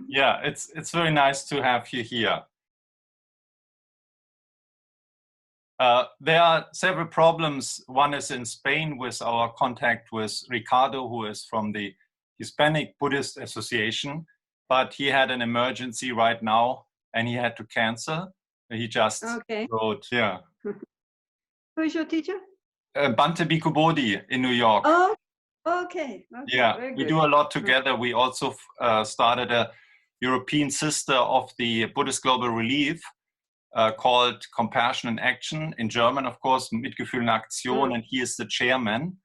Yeah, it's very nice to have you here. There are several problems. One is in Spain with our contact with Ricardo, who is from the Hispanic Buddhist Association, but he had an emergency right now and he had to cancel. He just wrote, yeah. Who is your teacher? Bhante Bhikkhu Bodhi in New York. Oh, okay. Yeah, we do a lot together. We also started a European sister of the Buddhist Global Relief called Compassion in Action, in German, of course, Mitgefühl in Aktion, and he is the chairman.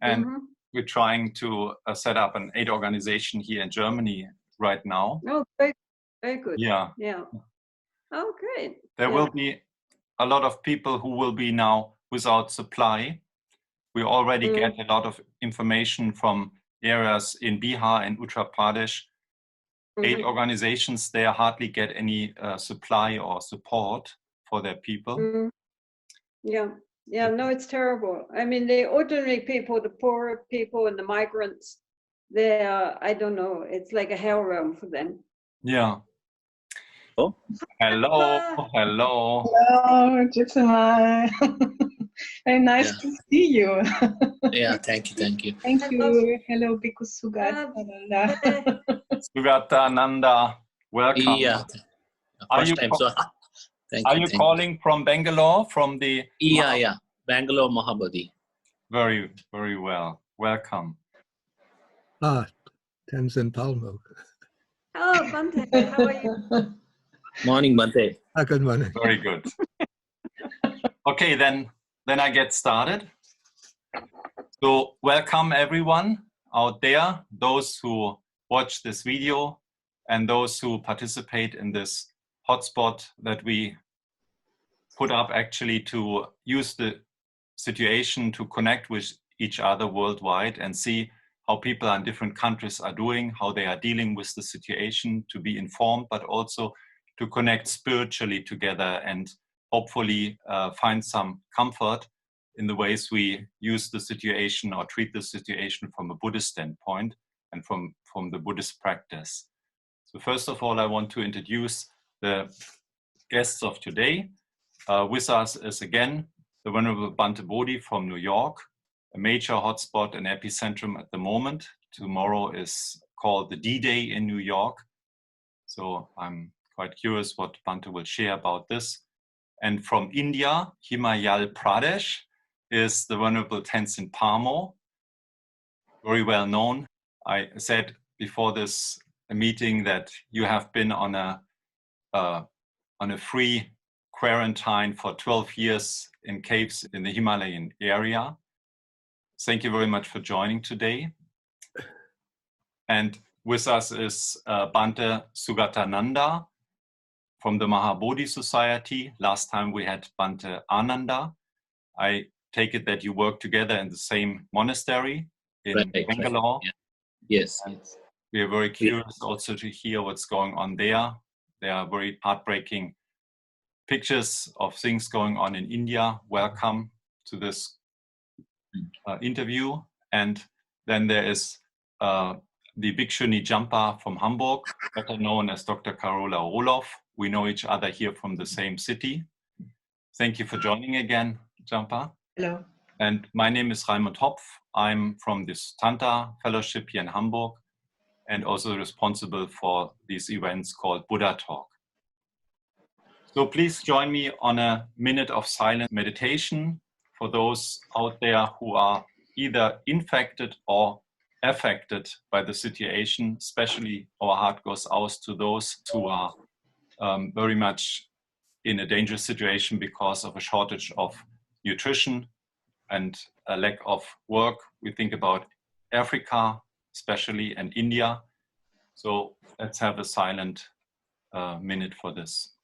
And we're trying to set up an aid organization here in Germany right now. Oh, great. Very good. Yeah. Yeah. Oh, great. There will be a lot of people who will be now without supply. We already get a lot of information from areas in Bihar and Uttar Pradesh. Aid organizations, they hardly get any supply or support for their people. Yeah, no, it's terrible. I mean, the ordinary people, the poor people and the migrants, they are, I don't know, it's like a hell realm for them. Yeah. Oh. Hello. Hello, Jetsuma. Very nice to see you. Yeah, thank you. Thank you. Hello, Bhikkhu Sugatananda. Sugatananda, welcome. Yeah. Are you calling from Bangalore, from the... Yeah. Bangalore, Mahabodhi. Very, very well. Welcome. Tenzin Palmo. Oh, Bhante, how are you? Morning, Bhante. Good morning. Very good. Okay, then I get started. So welcome everyone out there, those who watch this video and those who participate in this hotspot that we put up actually to use the situation to connect with each other worldwide and see how people in different countries are doing, how they are dealing with the situation, to be informed, but also to connect spiritually together and hopefully find some comfort in the ways we use the situation or treat the situation from a Buddhist standpoint and from the Buddhist practice. So first of all, I want to introduce the guests of today. With us is again the Venerable Bhante Bodhi from New York, a major hotspot and epicentrum at the moment. Tomorrow is called the D-Day in New York. So I'm quite curious what Bhante will share about this. And from India, Himachal Pradesh, is the Venerable Tenzin Palmo, very well known. I said before this meeting that you have been on a free quarantine for 12 years in caves in the Himalayan area. Thank you very much for joining today. And with us is Bhante Sugatananda from the Mahabodhi Society. Last time we had Bhante Ananda. I take it that you work together in the same monastery in Bangalore. Yeah. Yes. We are very curious also to hear what's going on there. There are very heartbreaking pictures of things going on in India. Welcome to this interview. And then there is the Bhikshuni Jampa from Hamburg, better known as Dr. Carola Roloff. We know each other here from the same city. Thank you for joining again, Jampa. Hello. And my name is Raimund Hopf. I'm from this Tanta Fellowship here in Hamburg and also responsible for these events called Buddha Talk. So please join me on a minute of silent meditation for those out there who are either infected or affected by the situation. Especially our heart goes out to those who are very much in a dangerous situation because of a shortage of nutrition and a lack of work. We think about Africa, especially, and India. So let's have a silent minute for this.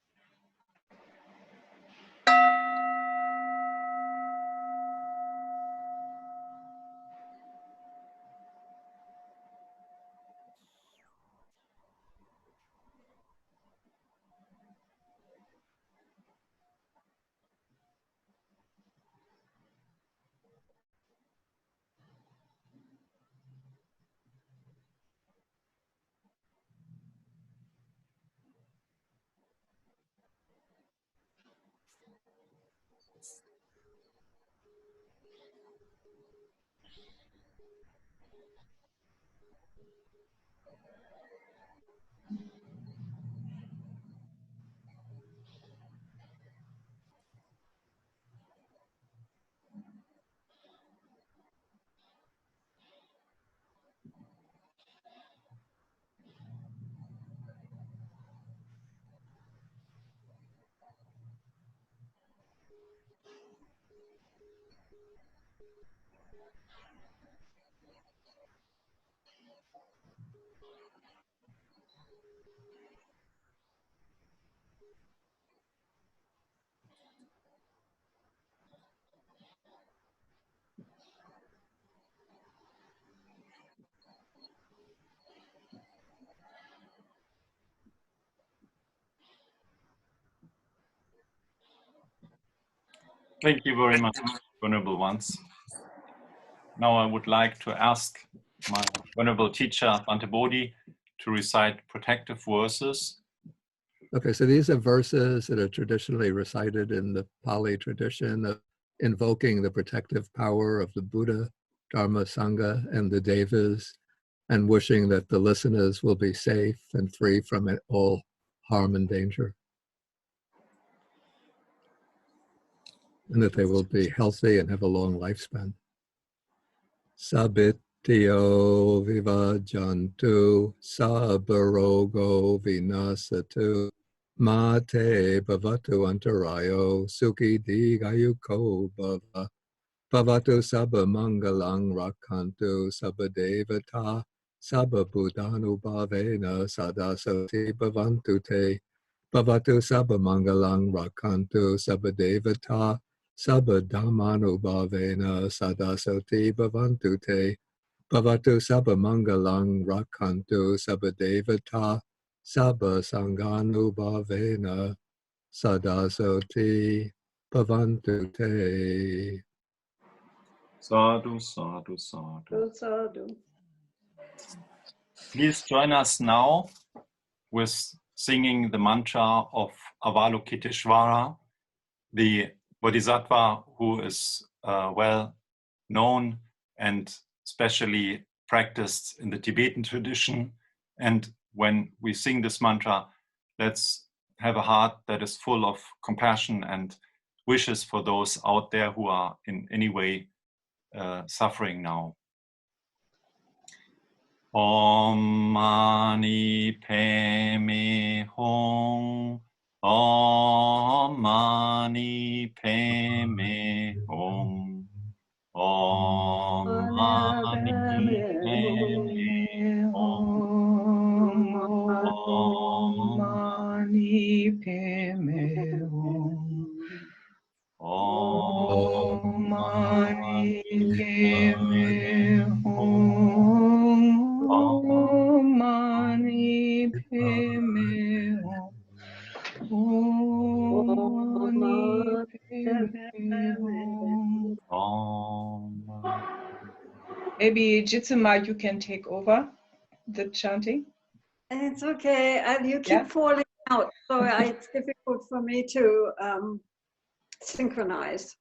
Thank you very much, Venerable Ones. Now I would like to ask my Venerable teacher, Bhikkhu Bodhi, to recite protective verses. Okay, so these are verses that are traditionally recited in the Pali tradition of invoking the protective power of the Buddha, Dharma, Sangha, and the Devas, and wishing that the listeners will be safe and free from all harm and danger, and that they will be healthy and have a long lifespan. Sabityo vivajantu, sabarogo vinasatu, mate bhavatu antarayo, sukhi digayuko bhava, bhavatu sabba mangalang rakantu, sabba devata, sabba buddhanu bhavena, sadasati bhavantu te, bhavatu sabba mangalang rakantu, sabba devata, sabba dhammanu bhavena, sadasati bhavantu te, bhavatu sabba mangalang rakantu, sabba devata, sabba sanganu bhavena, sadasati bhavantu te. Sadhu, sadhu, sadhu. Sadhu. Please join us now with singing the mantra of Avalokiteshvara, the Bodhisattva who is well known and specially practiced in the Tibetan tradition. And when we sing this mantra, let's have a heart that is full of compassion and wishes for those out there who are in any way suffering now. Om Mani Padme Hum. Om Mani Padme Hum. Om Mani Padme Hum. Om Mani Padme Hum. Om Mani Padme Hum. Om Mani Padme Hum. Om Mani Padme Hum. Maybe Jetsuma, you can take over the chanting. It's okay. You keep falling out, so it's difficult for me to synchronize.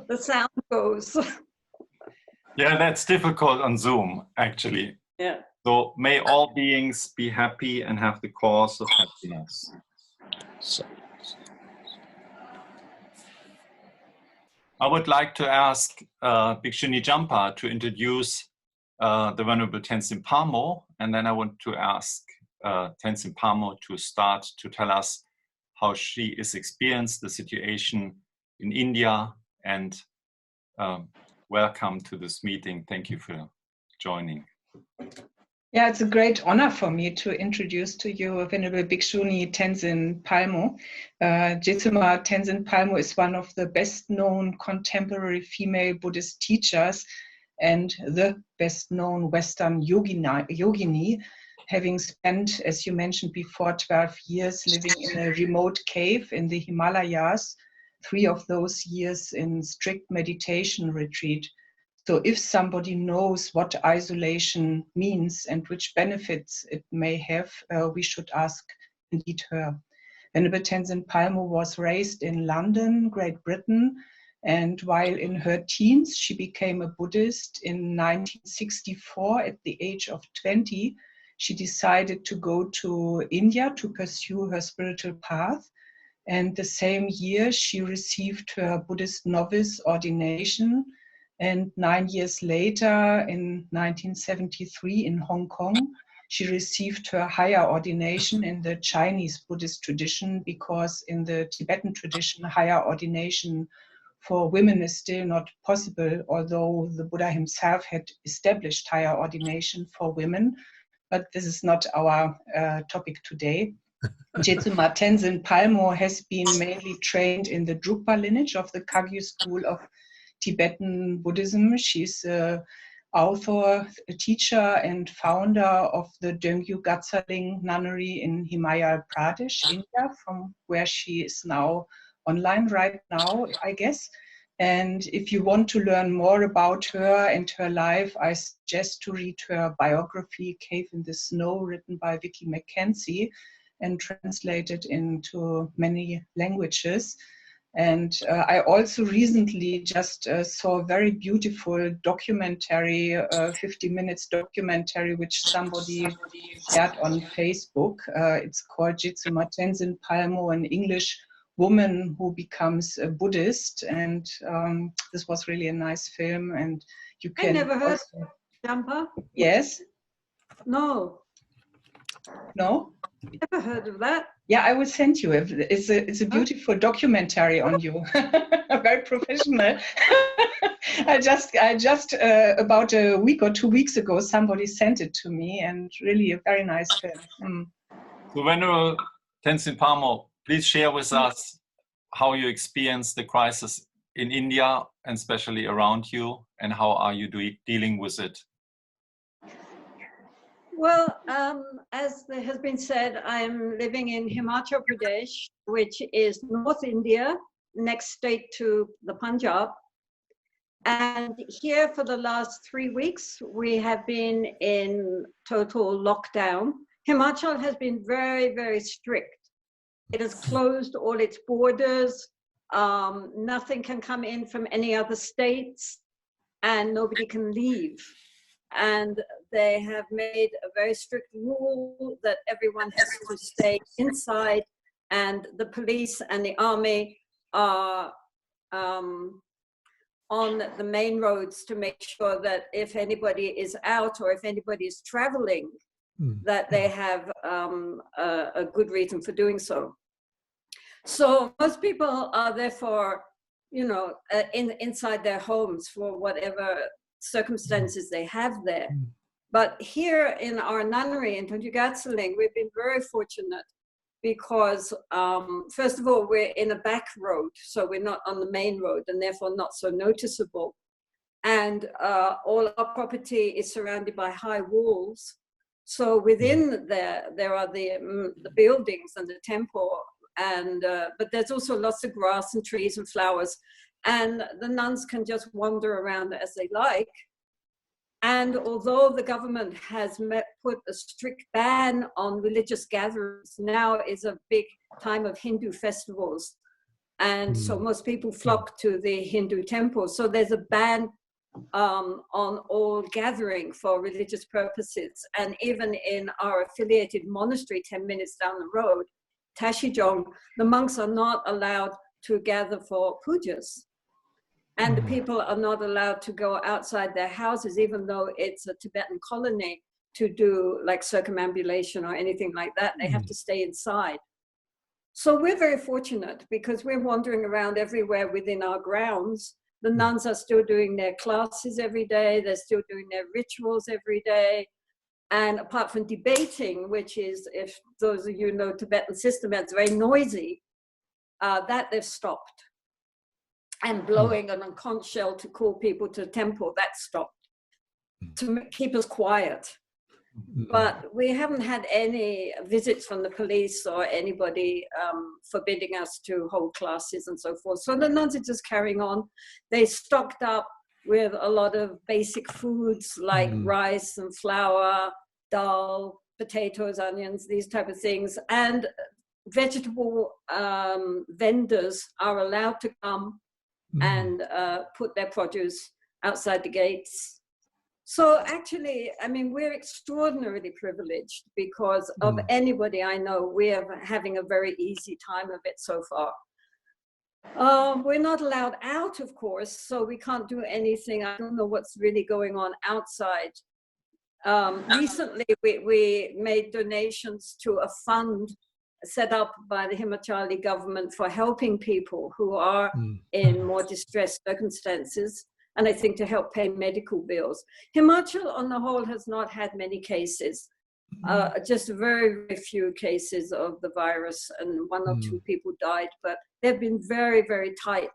The sound goes. Yeah, that's difficult on Zoom, actually. Yeah. So may all beings be happy and have the cause of happiness. I would like to ask Bhikshuni Jampa to introduce the Venerable Tenzin Palmo, and then I want to ask Tenzin Palmo to start to tell us how she has experienced the situation in India, and welcome to this meeting. Thank you for joining. Yeah, it's a great honor for me to introduce to you Venerable Bhikshuni Tenzin Palmo. Jetsuma Tenzin Palmo is one of the best known contemporary female Buddhist teachers and the best known Western yogini, having spent, as you mentioned before, 12 years living in a remote cave in the Himalayas, 3 of those years in strict meditation retreat. So if somebody knows what isolation means and which benefits it may have, we should ask indeed her. Venerable Tenzin Palmo was raised in London, Great Britain, And while in her teens, she became a Buddhist. In 1964, at the age of 20, she decided to go to India to pursue her spiritual path. And the same year, she received her Buddhist novice ordination. And 9 years later, in 1973, in Hong Kong, she received her higher ordination in the Chinese Buddhist tradition, because in the Tibetan tradition, higher ordination for women is still not possible, although the Buddha himself had established higher ordination for women. But this is not our topic today. Jetsuma Tenzin Palmo has been mainly trained in the Drukpa lineage of the Kagyu school of Tibetan Buddhism. She's an author, a teacher, and founder of the Döngyu Gatsaling nunnery in Himachal Pradesh, India, from where she is now online right now, I guess. And if you want to learn more about her and her life, I suggest to read her biography, Cave in the Snow, written by Vicky McKenzie and translated into many languages. And I also recently just saw a very beautiful documentary, 50 minutes documentary, which somebody shared on Facebook. It's called Jetsuma Tenzin Palmo, an English woman who becomes a Buddhist. And this was really a nice film. And you can— I never heard of Jampa. Yes? No, No? never heard of that. Yeah, I will send you. It's a beautiful documentary on you. Very professional. I just about a week or 2 weeks ago, somebody sent it to me, and really a very nice film. So Venerable Tenzin Palmo, please share with us how you experienced the crisis in India, and especially around you, and how are you dealing with it? Well, as there has been said, I'm living in Himachal Pradesh, which is North India, next state to the Punjab. And here for the last 3 weeks, we have been in total lockdown. Himachal has been very, very strict. It has closed all its borders. Nothing can come in from any other states, and nobody can leave. And they have made a very strict rule that everyone has to stay inside, and the police and the army are on the main roads to make sure that if anybody is out or if anybody is traveling, that they have a good reason for doing so. So most people are therefore, you know, inside their homes for whatever circumstances they have there. But here in our nunnery in Döngyu Gatsaling, we've been very fortunate because first of all, we're in a back road, so we're not on the main road and therefore not so noticeable. And all our property is surrounded by high walls. So within there are the buildings and the temple, and but there's also lots of grass and trees and flowers. And the nuns can just wander around as they like. And although the government has put a strict ban on religious gatherings, now is a big time of Hindu festivals. And so most people flock to the Hindu temples. So there's a ban on all gathering for religious purposes. And even in our affiliated monastery 10 minutes down the road, Tashijong, the monks are not allowed to gather for pujas. And the people are not allowed to go outside their houses, even though it's a Tibetan colony, to do like circumambulation or anything like that. They have to stay inside. So we're very fortunate because we're wandering around everywhere within our grounds. The nuns are still doing their classes every day. They're still doing their rituals every day. And apart from debating, which is, if those of you know Tibetan system, it's very noisy, that they've stopped. And blowing an conch shell to call people to the temple, that stopped, to keep us quiet. But we haven't had any visits from the police or anybody forbidding us to hold classes and so forth. So the nuns are just carrying on. They stocked up with a lot of basic foods like rice and flour, dal, potatoes, onions, these type of things. And vegetable vendors are allowed to come and put their produce outside the gates. So actually, I mean, we're extraordinarily privileged because of anybody I know, we're having a very easy time of it so far. We're not allowed out, of course, so we can't do anything. I don't know what's really going on outside. Recently, we made donations to a fund set up by the Himachali government for helping people who are in more distressed circumstances, and I think to help pay medical bills. Himachal, on the whole, has not had many cases, just very, very few cases of the virus, and 1 or 2 people died, but they've been very, very tight.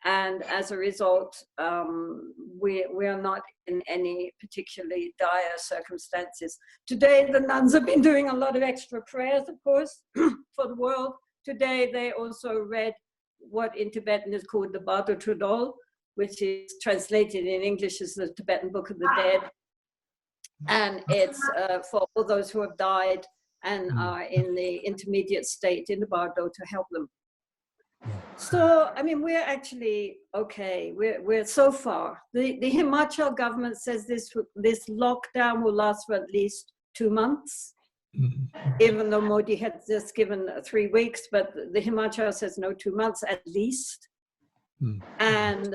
And as a result, we are not in any particularly dire circumstances. Today, the nuns have been doing a lot of extra prayers, of course, for the world. Today, they also read what in Tibetan is called the Bardo Trodol, which is translated in English as the Tibetan Book of the Dead. And it's for all those who have died and are in the intermediate state in the Bardo to help them. So, I mean, we're actually okay. We're so far. The Himachal government says this lockdown will last for at least 2 months, even though Modi had just given 3 weeks, but the Himachal says no, 2 months at least. And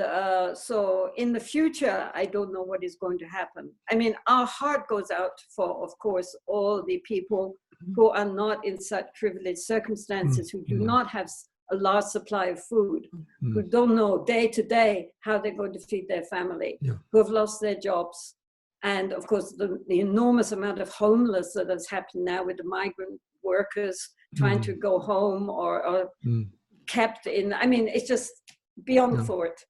so in the future, I don't know what is going to happen. I mean, our heart goes out for, of course, all the people who are not in such privileged circumstances, who do not have a large supply of food, who don't know day to day how they're going to feed their family, who have lost their jobs. And of course, the enormous amount of homeless that has happened now with the migrant workers trying to go home or kept in, I mean, it's just beyond thought,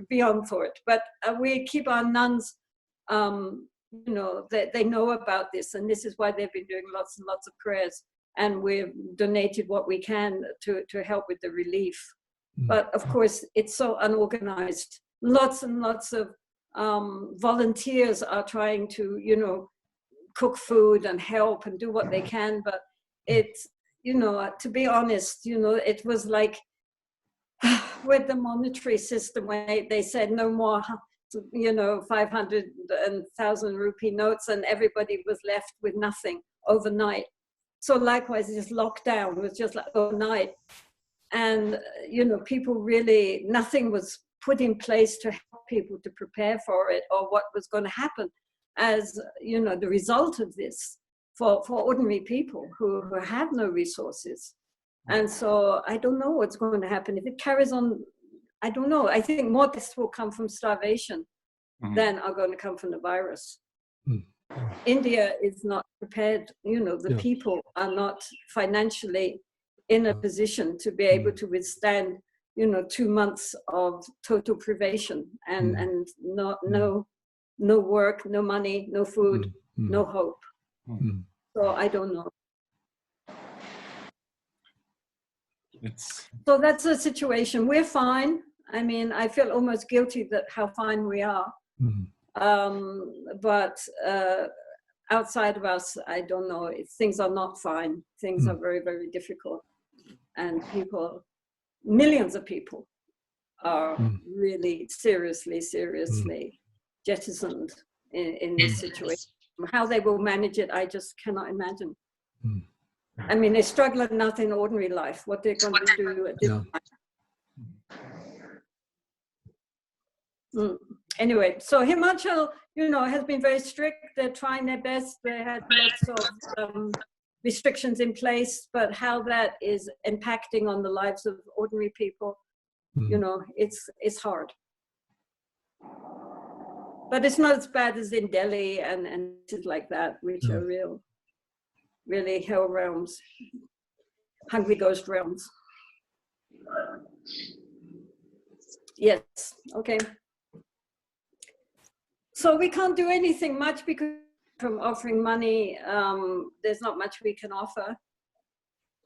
beyond thought. But we keep our nuns, you know, they know about this, and this is why they've been doing lots and lots of prayers. And we've donated what we can to help with the relief. But of course, it's so unorganized. Lots and lots of volunteers are trying to, you know, cook food and help and do what they can. But it's, you know, to be honest, you know, it was like with the monetary system when they said no more, you know, 500 and 1,000 rupee notes, and everybody was left with nothing overnight. So likewise, this lockdown was just like overnight. And, you know, people really, nothing was put in place to help people to prepare for it or what was going to happen as, you know, the result of this for ordinary people who have no resources. And so I don't know what's going to happen. If it carries on, I don't know. I think more deaths will come from starvation than are going to come from the virus. India is not prepared, you know, the people are not financially in a position to be able to withstand, you know, 2 months of total privation and no work, no money, no food, no hope. So I don't know. So that's the situation. We're fine. I mean, I feel almost guilty that how fine we are. But outside of us, I don't know. Things are not fine. Things are very, very difficult. And people, millions of people are really seriously jettisoned in this situation. How they will manage it, I just cannot imagine. I mean, they struggle enough in ordinary life. What they're going to do at this time. Anyway, so Himachal, you know, has been very strict. They're trying their best. They had lots of restrictions in place, but how that is impacting on the lives of ordinary people, you know, it's hard. But it's not as bad as in Delhi and things like that, which are really hell realms, hungry ghost realms. Yes, okay. So we can't do anything much because from offering money, there's not much we can offer.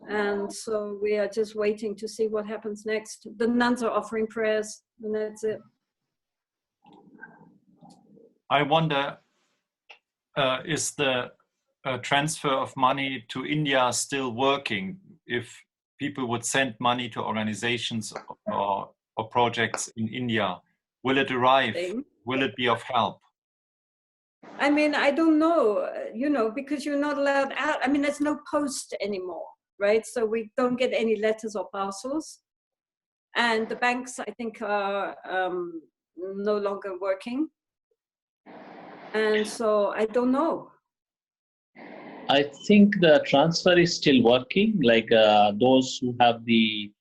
And so we are just waiting to see what happens next. The nuns are offering prayers, and that's it. I wonder, is the transfer of money to India still working? If people would send money to organizations or projects in India? Will it arrive? Will it be of help? I mean, I don't know, you know, because you're not allowed out. I mean, there's no post anymore, right? So we don't get any letters or parcels. And the banks, I think, are no longer working. And so I don't know. I think the transfer is still working. Like those who have the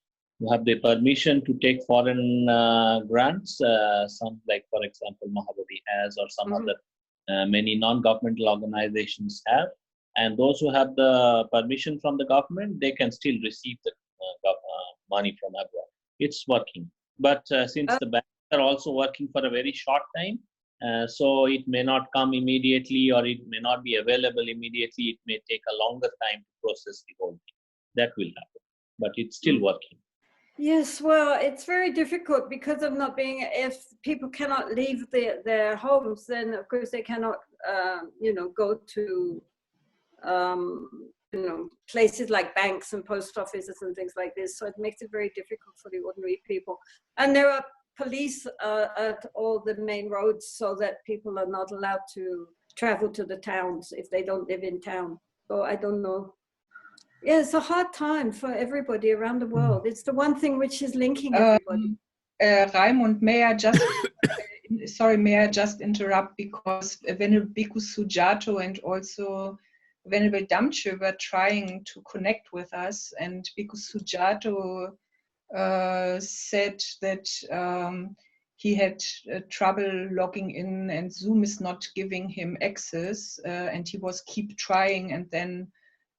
permission to take foreign grants, some, like for example Mahabodhi has, or some other many non-governmental organizations have, and those who have the permission from the government, they can still receive the money from abroad. It's working, but since the banks are also working for a very short time, so it may not come immediately, or it may not be available immediately. It may take a longer time to process the whole thing. That will happen, but it's still working. Yes, well, it's very difficult because of not being, if people cannot leave their homes, then of course they cannot, you know, go to, you know, places like banks and post offices and things like this. So it makes it very difficult for the ordinary people. And there are police at all the main roads so that people are not allowed to travel to the towns if they don't live in town. So I don't know. Yeah, it's a hard time for everybody around the world. It's the one thing which is linking everybody. Raimund, may I just, sorry, may I just interrupt, because Venerable Bhikkhu Sujato and also Venerable Damche were trying to connect with us, and Bhikkhu Sujato said that he had trouble logging in and Zoom is not giving him access, and he was keep trying, and then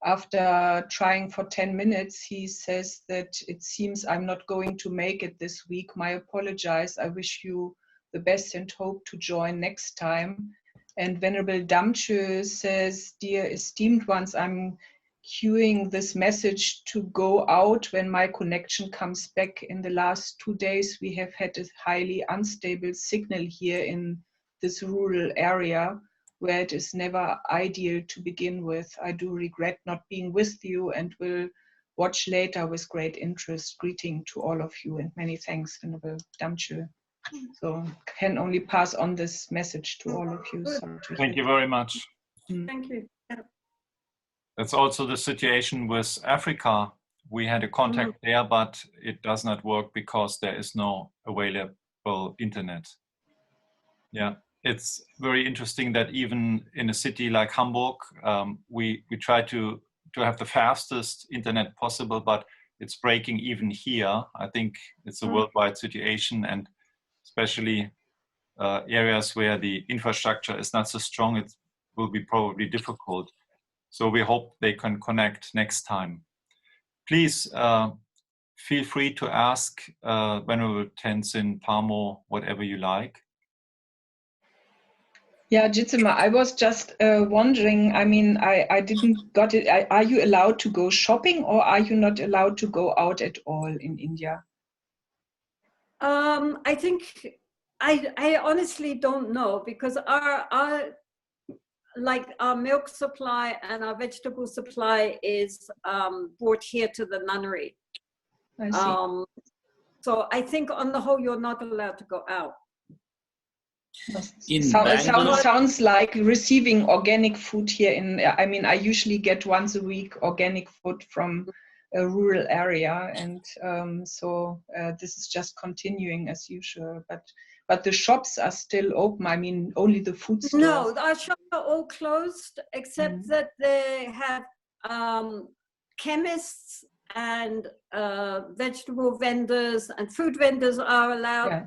after trying for 10 minutes, he says that it seems I'm not going to make it this week. I apologize. I wish you the best and hope to join next time. And Venerable Damche says, dear esteemed ones, I'm queuing this message to go out when my connection comes back. In the last 2 days, we have had a highly unstable signal here in this rural area, where it is never ideal to begin with. I do regret not being with you and will watch later with great interest. Greeting to all of you and many thanks, Venerable Damche. So can only pass on this message to all of you. Thank you very much. Thank you. Yeah. That's also the situation with Africa. We had a contact there, but it does not work because there is no available internet. Yeah. It's very interesting that even in a city like Hamburg, we try to have the fastest internet possible, but it's breaking even here. I think it's a worldwide situation, and especially areas where the infrastructure is not so strong, it will be probably difficult. So we hope they can connect next time. Please feel free to ask Venerable Tenzin Palmo whatever you like. Yeah, Jitsuma, I was just wondering, I mean, I didn't got it. Are you allowed to go shopping, or are you not allowed to go out at all in India? I think, I honestly don't know, because our milk supply and our vegetable supply is brought here to the nunnery. I see. So I think on the whole, you're not allowed to go out. Sounds like receiving organic food here in, I mean, I usually get once a week organic food from a rural area, and so this is just continuing as usual, but the shops are still open. I mean, only the food stores. No, our shops are all closed, except that they have chemists and vegetable vendors and food vendors are allowed. Yeah.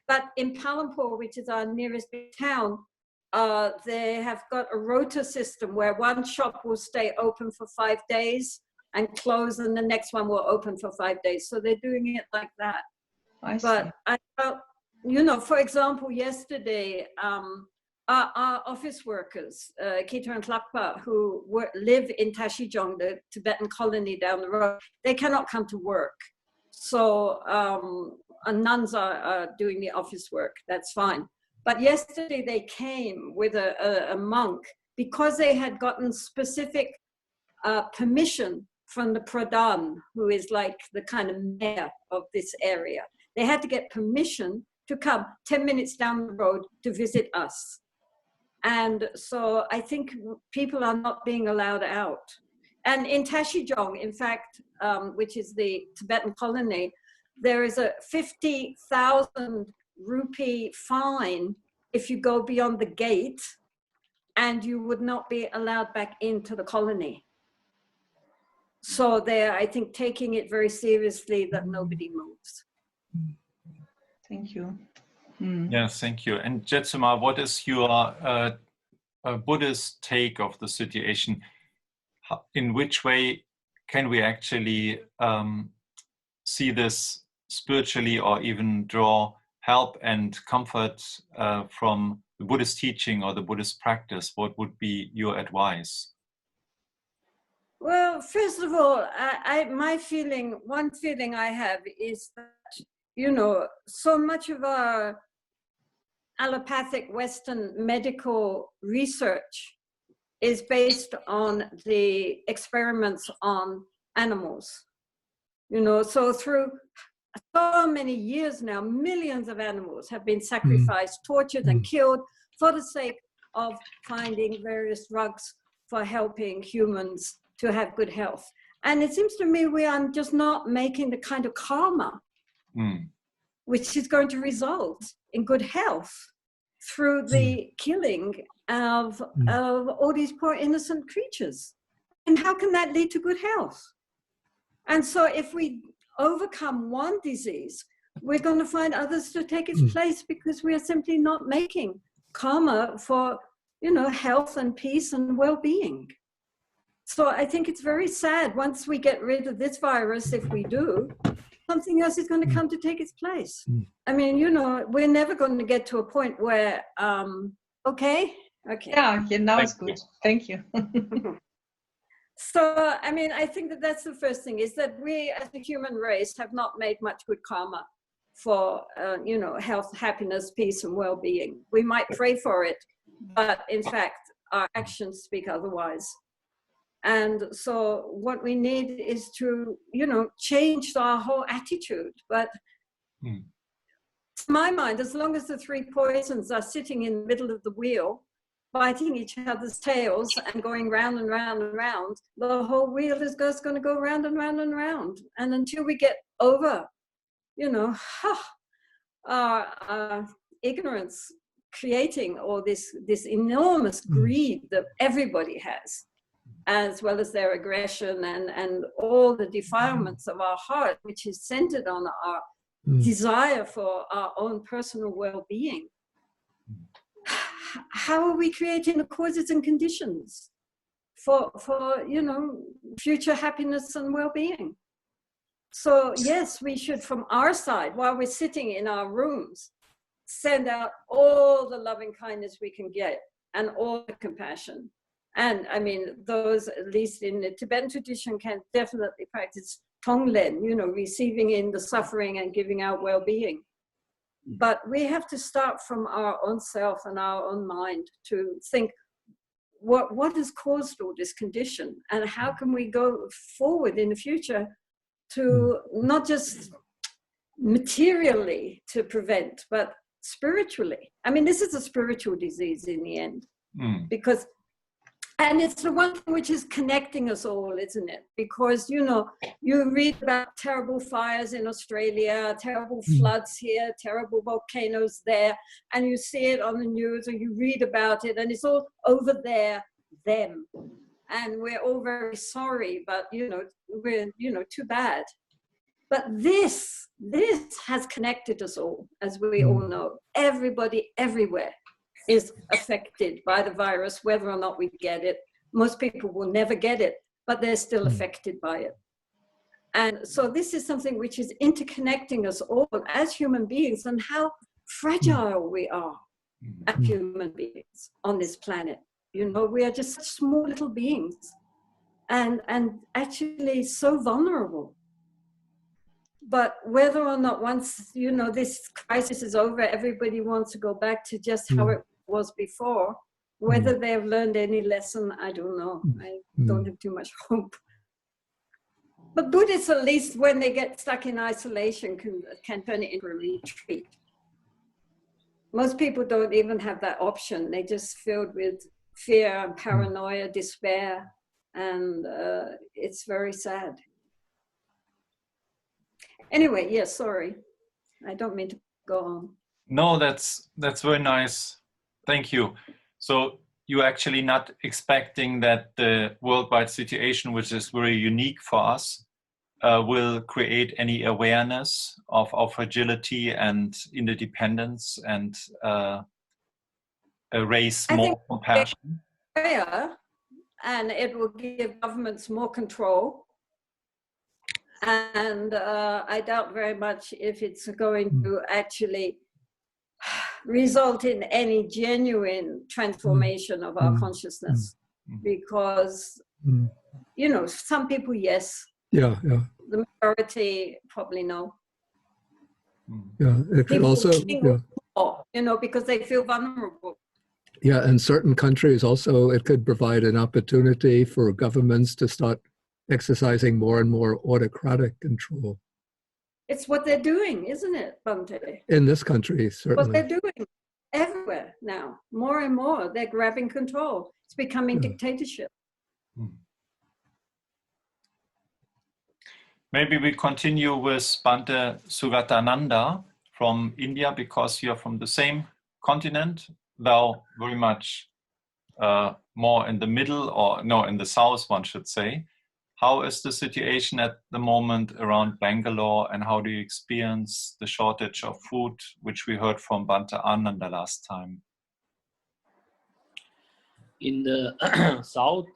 But in Palampur, which is our nearest big town, they have got a rota system where one shop will stay open for 5 days and close, and the next one will open for 5 days. So they're doing it like that. I see. But I felt, you know, for example, yesterday, our office workers, Kita and Tlakpa, who live in Tashijong, the Tibetan colony down the road, they cannot come to work. So nuns are doing the office work, that's fine. But yesterday they came with a monk because they had gotten specific permission from the Pradhan, who is like the kind of mayor of this area. They had to get permission to come 10 minutes down the road to visit us. And so I think people are not being allowed out. And in Tashijong, in fact, which is the Tibetan colony, there is a 50,000 rupee fine if you go beyond the gate, and you would not be allowed back into the colony. So they're, I think, taking it very seriously that nobody moves. Thank you. Yes, thank you. And Jetsuma, what is your Buddhist take of the situation? In which way can we actually see this spiritually, or even draw help and comfort from the Buddhist teaching or the Buddhist practice? What would be your advice? Well, first of all, one feeling I have is that, you know, so much of our allopathic Western medical research is based on the experiments on animals. You know, so through so many years now, millions of animals have been sacrificed, tortured, and killed for the sake of finding various drugs for helping humans to have good health. And it seems to me we are just not making the kind of karma which is going to result in good health through the killing of all these poor innocent creatures. And how can that lead to good health? And so if we overcome one disease, we're going to find others to take its place, because we are simply not making karma for, you know, health and peace and well-being. So I think it's very sad. Once we get rid of this virus, if we do, something else is going to come to take its place. I mean, you know, we're never going to get to a point where, okay. Yeah, now it's good. Thank you. So, I mean, I think that that's the first thing, is that we as a human race have not made much good karma for, you know, health, happiness, peace, and well-being. We might pray for it, but in fact, our actions speak otherwise. And so what we need is to, you know, change our whole attitude. But to my mind, as long as the three poisons are sitting in the middle of the wheel, biting each other's tails and going round and round and round, the whole wheel is just going to go round and round and round. And until we get over, you know, our ignorance creating all this enormous greed that everybody has, as well as their aggression and all the defilements of our heart, which is centered on our desire for our own personal well-being. How are we creating the causes and conditions for you know, future happiness and well-being? So yes, we should, from our side, while we're sitting in our rooms, send out all the loving kindness we can get and all the compassion. And I mean, those, at least in the Tibetan tradition, can definitely practice tonglen, you know, receiving in the suffering and giving out well-being. But we have to start from our own self and our own mind to think, what has caused all this condition? And how can we go forward in the future to not just materially to prevent, but spiritually? I mean, this is a spiritual disease in the end, because, and it's the one thing which is connecting us all, isn't it? Because, you know, you read about terrible fires in Australia, terrible floods here, terrible volcanoes there, and you see it on the news or you read about it, and it's all over there, them. And we're all very sorry, but, you know, we're, you know, too bad. But this has connected us all, as we all know. Everybody, everywhere is affected by the virus, whether or not we get it. Most people will never get it, but they're still affected by it. And so this is something which is interconnecting us all as human beings, and how fragile we are as human beings on this planet. You know, we are just such small little beings, and actually so vulnerable. But whether or not, once, you know, this crisis is over, everybody wants to go back to just how it was before. Whether they've learned any lesson, I don't know. I don't have too much hope. But Buddhists, at least when they get stuck in isolation, can turn it into a retreat. Most people don't even have that option. They're just filled with fear and paranoia, despair, and it's very sad. Anyway, yes, sorry. I don't mean to go on. No, that's very nice. Thank you. So you're actually not expecting that the worldwide situation, which is very unique for us, will create any awareness of our fragility and interdependence and raise more compassion? And it will give governments more control. And I doubt very much if it's going to actually result in any genuine transformation of our consciousness. Because, you know, some people, yes. Yeah. The majority probably no. Yeah, it could also, you know, because they feel vulnerable. Yeah, in certain countries also, it could provide an opportunity for governments to start exercising more and more autocratic control. It's what they're doing, isn't it, Bhante? In this country, certainly. What they're doing everywhere now, more and more, they're grabbing control. It's becoming dictatorship. Maybe we continue with Bhante Sugatananda from India, because you're from the same continent, though very much more in the middle, or no, in the south, one should say. How is the situation at the moment around Bangalore, and how do you experience the shortage of food, which we heard from Bhante Ananda last time? In the south,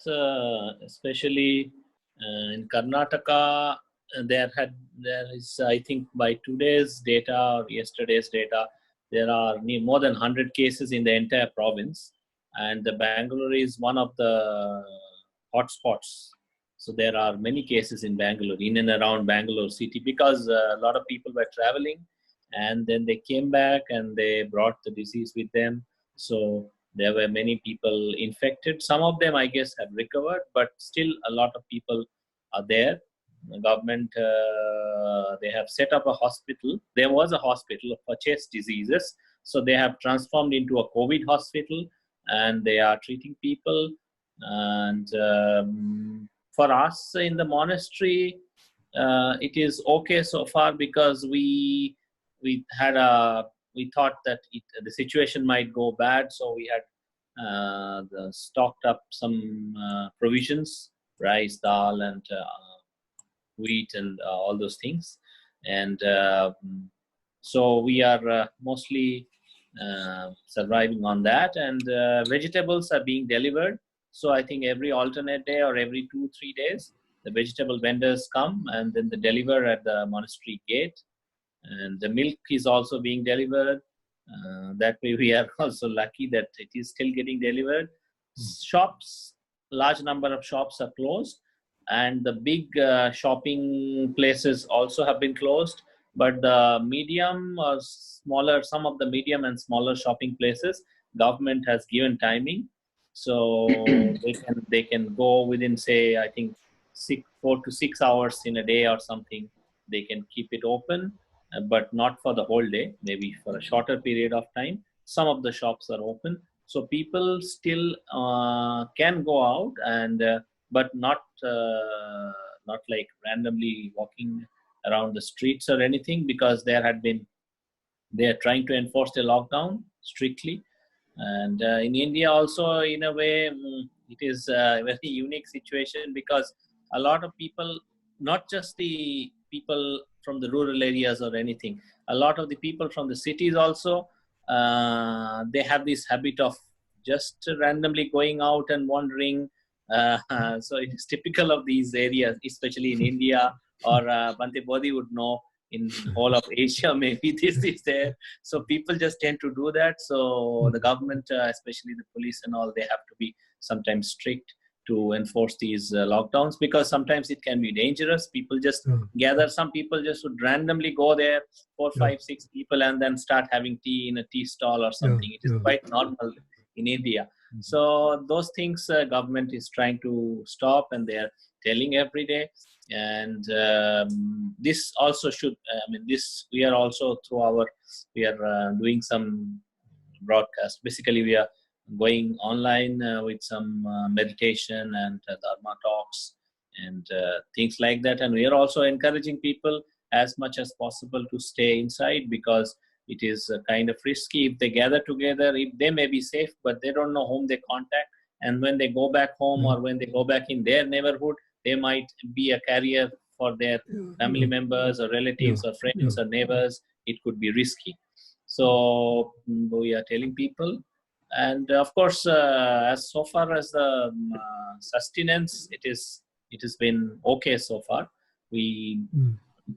especially in Karnataka, there is, I think by today's data or yesterday's data, there are more than 100 cases in the entire province, and the Bangalore is one of the hotspots. So there are many cases in Bangalore, in and around Bangalore city, because a lot of people were traveling and then they came back and they brought the disease with them. So there were many people infected. Some of them, I guess, have recovered, but still a lot of people are there. The government, they have set up a hospital. There was a hospital for chest diseases. So they have transformed into a COVID hospital, and they are treating people. And for us in the monastery, it is okay so far, because we thought that the situation might go bad, so we had stocked up some provisions, rice, dal, and wheat, and all those things. And so we are mostly surviving on that, and vegetables are being delivered. So I think every alternate day or every 2-3 days, the vegetable vendors come and then they deliver at the monastery gate. And the milk is also being delivered. That way we are also lucky that it is still getting delivered. Shops, large number of shops are closed, and the big shopping places also have been closed. But the medium or smaller, some of the medium and smaller shopping places, government has given timing. So they can go within, say, I think 4 to 6 hours in a day or something. They can keep it open, but not for the whole day, maybe for a shorter period of time. Some of the shops are open. So people still can go out, and but not like randomly walking around the streets or anything, because they are trying to enforce the lockdown strictly. And in India also, in a way, it is a very unique situation, because a lot of people, not just the people from the rural areas or anything, a lot of the people from the cities also, they have this habit of just randomly going out and wandering. So it is typical of these areas, especially in India, or Bhante Bodhi would know, in whole of Asia, maybe this is there. So people just tend to do that. So the government, especially the police and all, they have to be sometimes strict to enforce these lockdowns, because sometimes it can be dangerous. People just gather, some people just would randomly go there, 4, 5, 6 people, and then start having tea in a tea stall or something. It is quite normal in India. So those things government is trying to stop, and they are telling every day. And this also should, this we are also we are doing some broadcast. Basically, we are going online with some meditation and dharma talks and things like that. And we are also encouraging people as much as possible to stay inside, because it is kind of risky. If they gather together, if they may be safe, but they don't know whom they contact. And when they go back home or when they go back in their neighborhood, they might be a carrier for their family members or relatives or friends or neighbors. It could be risky. So we are telling people. And of course, as so far as the sustenance, it has been okay so far.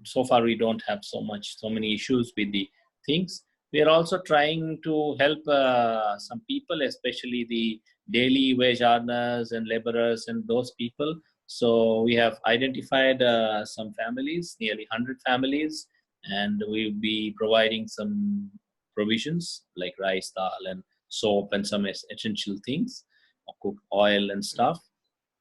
So far we don't have so many issues with the things. We are also trying to help some people, especially the daily wage earners and laborers and those people. So we have identified some families, nearly 100 families, and we'll be providing some provisions like rice, dal, and soap and some essential things, cooked oil and stuff.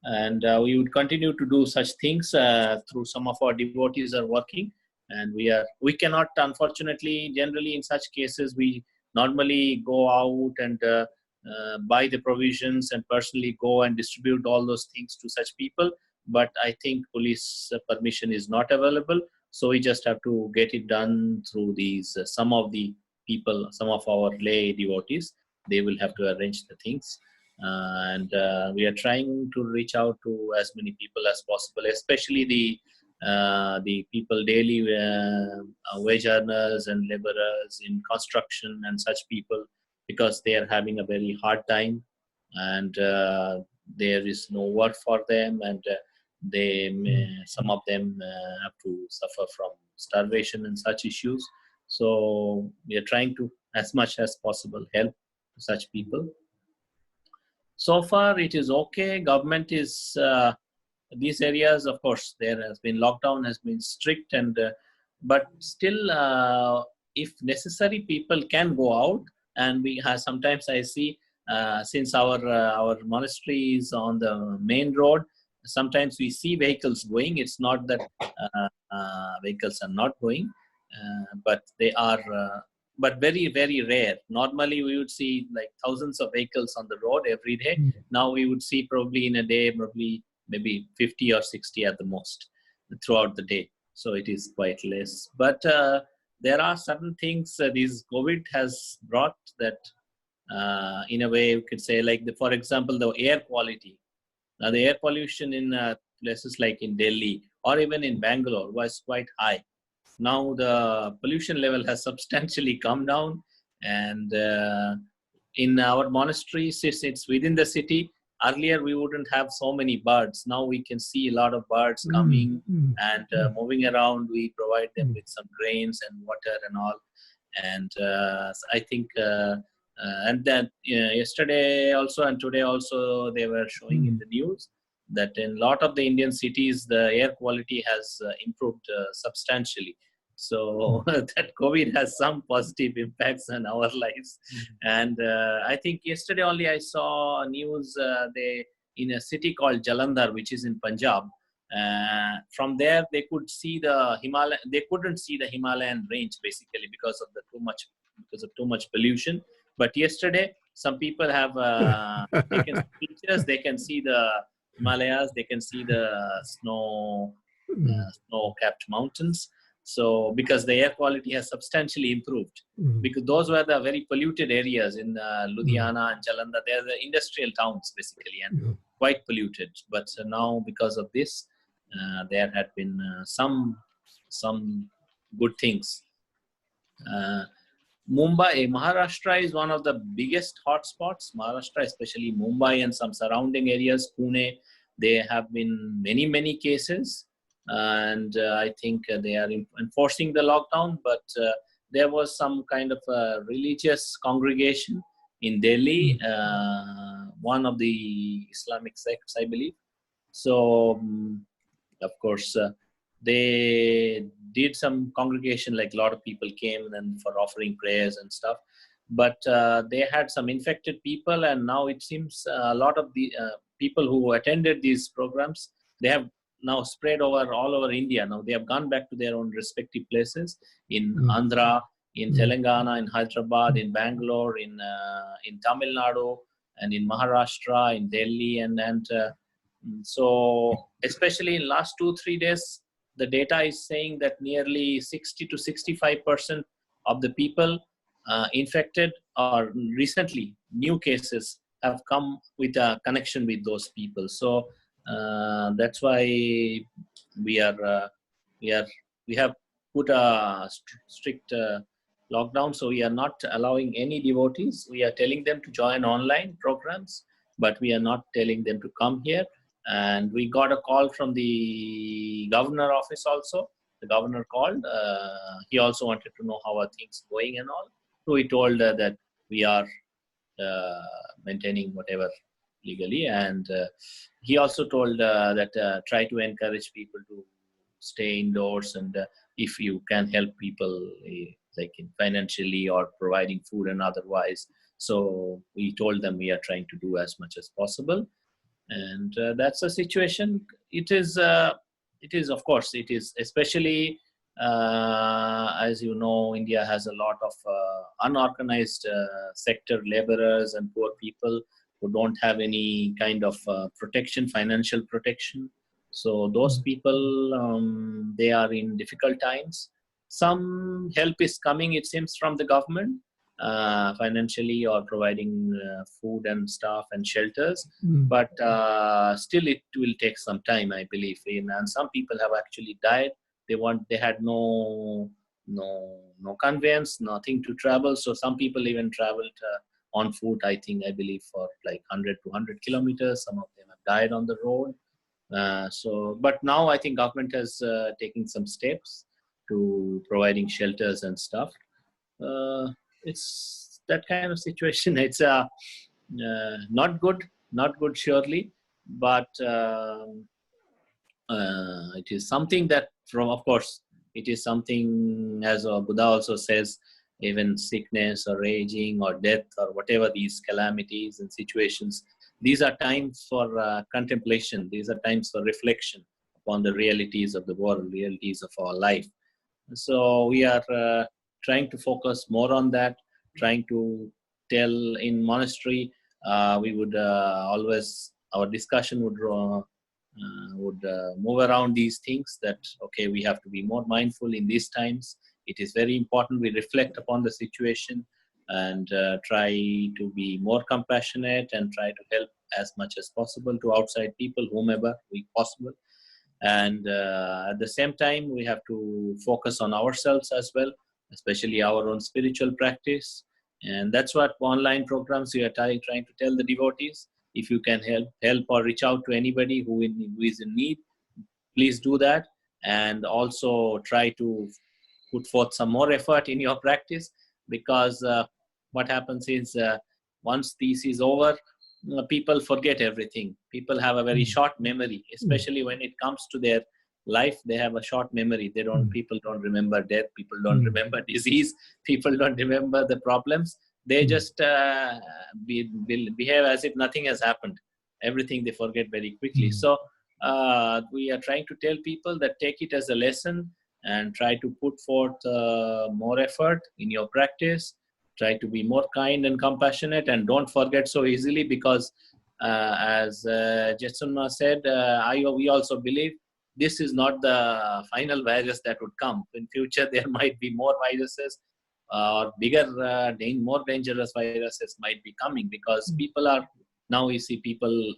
And we would continue to do such things through some of our devotees are working. And we cannot, unfortunately, generally in such cases, we normally go out and buy the provisions and personally go and distribute all those things to such people. But I think police permission is not available. So we just have to get it done through these, some of the people, some of our lay devotees, they will have to arrange the things. And we are trying to reach out to as many people as possible, especially the people daily wage earners and laborers in construction and such people, because they are having a very hard time, and there is no work for them, and some of them have to suffer from starvation and such issues. So we are trying to, as much as possible, help such people. So far, it is okay. Government is, these areas, of course, there has been lockdown, has been strict, and but still, if necessary, people can go out. And we have, sometimes I see, since our monastery is on the main road, sometimes we see vehicles going. It's not that vehicles are not going, but they are. But very, very rare. Normally, we would see like thousands of vehicles on the road every day. Now we would see probably in a day, maybe 50 or 60 at the most throughout the day. So it is quite less. But there are certain things this COVID has brought that, in a way, you could say, like for example, the air quality. Now, the air pollution in places like in Delhi or even in Bangalore was quite high. Now the pollution level has substantially come down, and in our monastery, since it's within the city, earlier we wouldn't have so many birds. Now we can see a lot of birds coming and moving around. We provide them with some grains and water and all. And I think, and then yesterday also and today also, they were showing in the news that in a lot of the Indian cities, the air quality has improved substantially. So that COVID has some positive impacts on our lives. And I think yesterday only I saw news, they in a city called Jalandhar, which is in Punjab. From there, they could see the Himalaya. They couldn't see the Himalayan range basically because of too much pollution. But yesterday, some people have taken pictures. They can see the Himalayas. They can see the snow-capped mountains. So because the air quality has substantially improved, because those were the very polluted areas in Ludhiana and Jalandhar. They're the industrial towns basically, and quite polluted. But now because of this, there had been some good things. Mumbai, Maharashtra is one of the biggest hotspots. Maharashtra, especially Mumbai and some surrounding areas, Pune, there have been many cases. And I think they are enforcing the lockdown, but there was some kind of a religious congregation in Delhi, one of the Islamic sects, I believe. So, of course, they did some congregation, like a lot of people came and for offering prayers and stuff. but they had some infected people, and now it seems a lot of the people who attended these programs, they have now spread over all over India. Now they have gone back to their own respective places in Andhra, in Telangana, in Hyderabad, in Bangalore, in Tamil Nadu, and in Maharashtra, in Delhi, and so especially in last 2-3 days, the data is saying that nearly 60 to 65% of the people infected or recently new cases have come with a connection with those people. So that's why we have put a strict lockdown. So we are not allowing any devotees. We are telling them to join online programs, but we are not telling them to come here. And we got a call from the governor office also. The governor called. He also wanted to know how are things going and all. So he told that we are maintaining whatever legally. And he also told that try to encourage people to stay indoors, and if you can help people like financially or providing food and otherwise. So we told them we are trying to do as much as possible. And that's the situation. It is, of course, it is especially, as you know, India has a lot of unorganized sector laborers and poor people who don't have any kind of protection, financial protection. So those people, they are in difficult times. Some help is coming, it seems, from the government, financially or providing food and stuff and shelters, but still it will take some time, I believe. And some people have actually died. They had no conveyance, nothing to travel. So some people even traveled on foot, I believe for like 100 to 100 kilometers. Some of them have died on the road. But now I think government has taken some steps to providing shelters and stuff. It's that kind of situation. It's not good surely, but it is something that of course, it is something, as Buddha also says, even sickness or aging or death or whatever these calamities and situations, these are times for contemplation. These are times for reflection upon the realities of the world, realities of our life. So we are trying to focus more on that, trying to tell in monastery, we would always, our discussion would move around these things that, okay, we have to be more mindful in these times. It is very important we reflect upon the situation and try to be more compassionate and try to help as much as possible to outside people, whomever we possible. And at the same time, we have to focus on ourselves as well, especially our own spiritual practice. And that's what online programs we are trying to tell the devotees. If you can help or reach out to anybody who is in need, please do that. And also try to put forth some more effort in your practice, because what happens is once this is over, people forget everything. People have a very short memory, especially when it comes to their life. They have a short memory. People don't remember death. People don't remember disease. People don't remember the problems. They just behave as if nothing has happened. Everything they forget very quickly. So we are trying to tell people that take it as a lesson and try to put forth more effort in your practice. Try to be more kind and compassionate, and don't forget so easily, because as Jetsuma said, we also believe this is not the final virus that would come. In future, there might be more viruses or bigger, more dangerous viruses might be coming, because people are, now we see people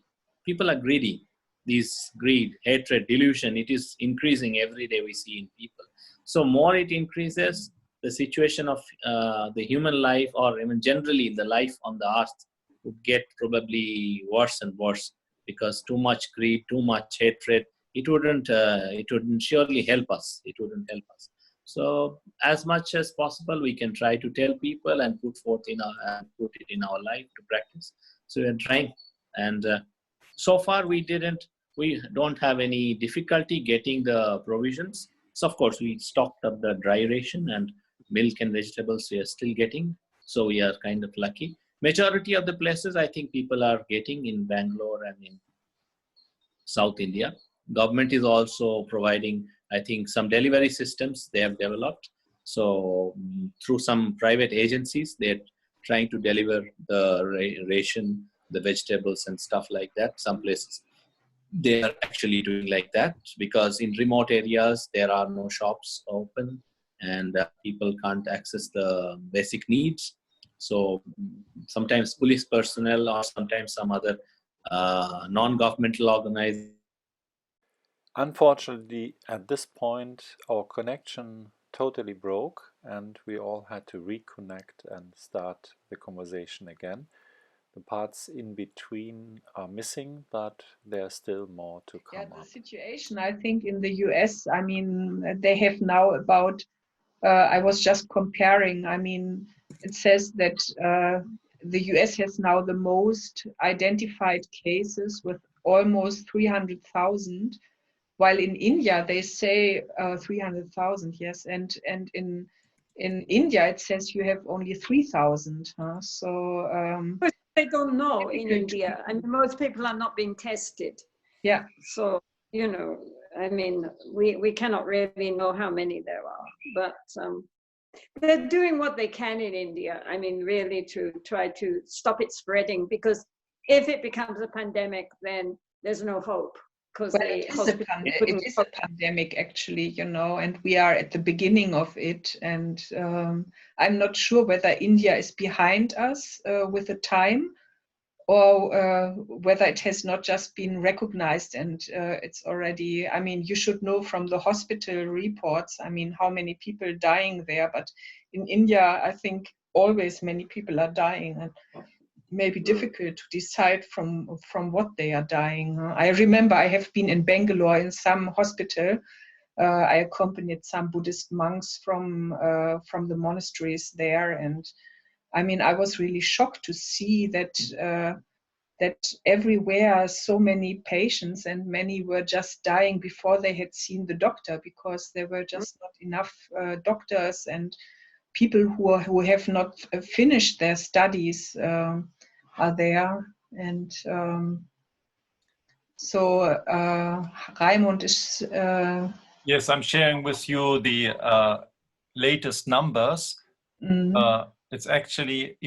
are greedy. This greed, hatred, delusion, it is increasing every day we see in people. So more it increases, the situation of the human life, or even generally the life on the earth, would get probably worse and worse, because too much greed, too much hatred, it wouldn't surely help us. It wouldn't help us. So as much as possible, we can try to tell people and put it in our life to practice. So we are trying, and so far we don't have any difficulty getting the provisions. So of course we stocked up the dry ration, and milk and vegetables we are still getting. So we are kind of lucky. Majority of the places I think people are getting in Bangalore and in South India. Government is also providing, I think, some delivery systems they have developed. So through some private agencies, they're trying to deliver the ration, the vegetables and stuff like that. Some places they are actually doing like that, because in remote areas there are no shops open and people can't access the basic needs. So sometimes police personnel or sometimes some other non-governmental organizations. Unfortunately, at this point, our connection totally broke and we all had to reconnect and start the conversation again. The parts in between are missing, but there's still more to come up. The situation, I think, in the US, I mean, they have now about, I was just comparing, I mean, it says that the US has now the most identified cases with almost 300,000, while in India they say 300,000, yes, and in India it says you have only 3,000. So they don't know in India. I mean, most people are not being tested. Yeah. So, you know, I mean, we cannot really know how many there are, but they're doing what they can in India. I mean, really to try to stop it spreading, because if it becomes a pandemic, then there's no hope. Because it is a pandemic, actually, you know, and we are at the beginning of it. And I'm not sure whether India is behind us with the time, or whether it has not just been recognized and it's already, I mean, you should know from the hospital reports, I mean, how many people dying there. But in India, I think always many people are dying. And maybe difficult to decide from what they are dying. I remember I have been in Bangalore in some hospital. I accompanied some Buddhist monks from the monasteries there, and I mean, I was really shocked to see that that everywhere so many patients, and many were just dying before they had seen the doctor, because there were just not enough doctors, and people who have not finished their studies are there. And so Raimund is... Yes, I'm sharing with you the latest numbers. It's actually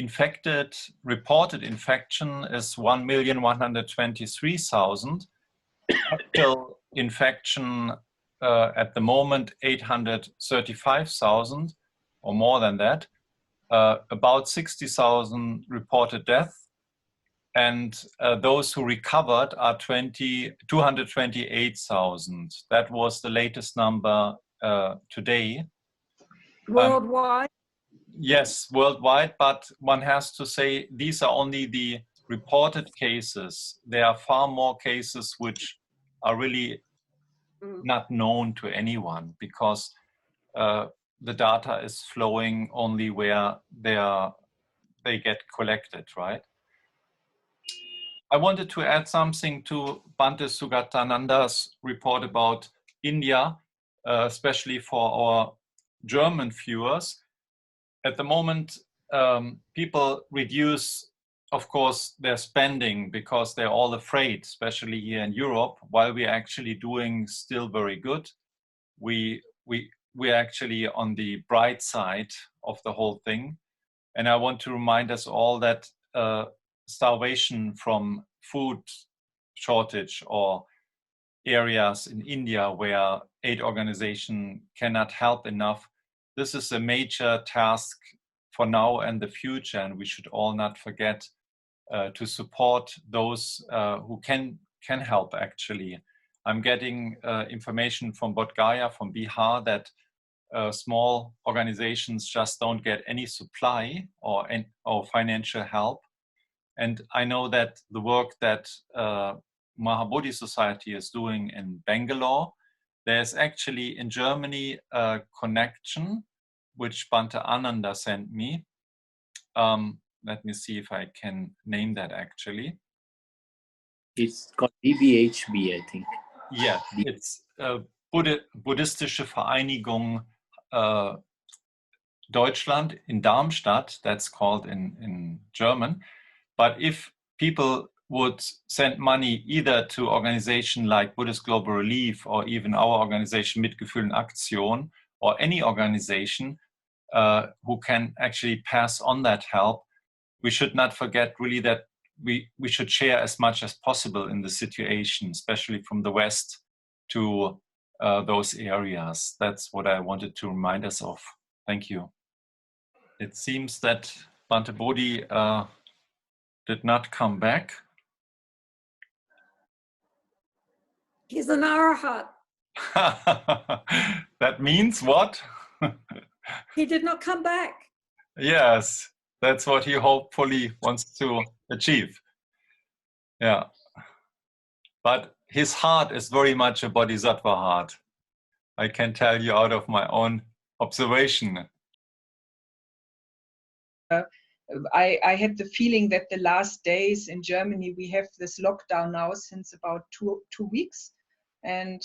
reported infection is 1,123,000. Actual infection at the moment 835,000 or more than that. About 60,000 reported death, and those who recovered are 228,000. That was the latest number today. Worldwide? Yes, worldwide, but one has to say these are only the reported cases. There are far more cases which are really not known to anyone, because the data is flowing only where they get collected, right? I wanted to add something to Bhante Sugatananda's report about India, especially for our German viewers. At the moment, people reduce, of course, their spending because they're all afraid, especially here in Europe, while we're actually doing still very good. We're actually on the bright side of the whole thing. And I want to remind us all that starvation from food shortage or areas in India where aid organizations cannot help enough, this is a major task for now and the future, and we should all not forget to support those who can help, actually. I'm getting information from Bodh Gaya, from Bihar, that small organizations just don't get any supply or financial help. And I know that the work that Mahabodhi Society is doing in Bangalore, there's actually in Germany a connection which Bhante Ananda sent me. Let me see if I can name that actually. It's called DBHB, I think. Yeah, it's Buddhistische Vereinigung Deutschland, in Darmstadt, that's called in German. But if people would send money either to organizations like Buddhist Global Relief or even our organization Mitgefühl in Aktion, or any organization who can actually pass on that help, we should not forget really that we should share as much as possible in the situation, especially from the West to those areas. That's what I wanted to remind us of. Thank you. It seems that Bhante Bodhi did not come back. He's an arahat. That means what? He did not come back. Yes, that's what he hopefully wants to achieve. Yeah. But his heart is very much a bodhisattva heart. I can tell you out of my own observation. I had the feeling that the last days in Germany, we have this lockdown now since about two weeks. And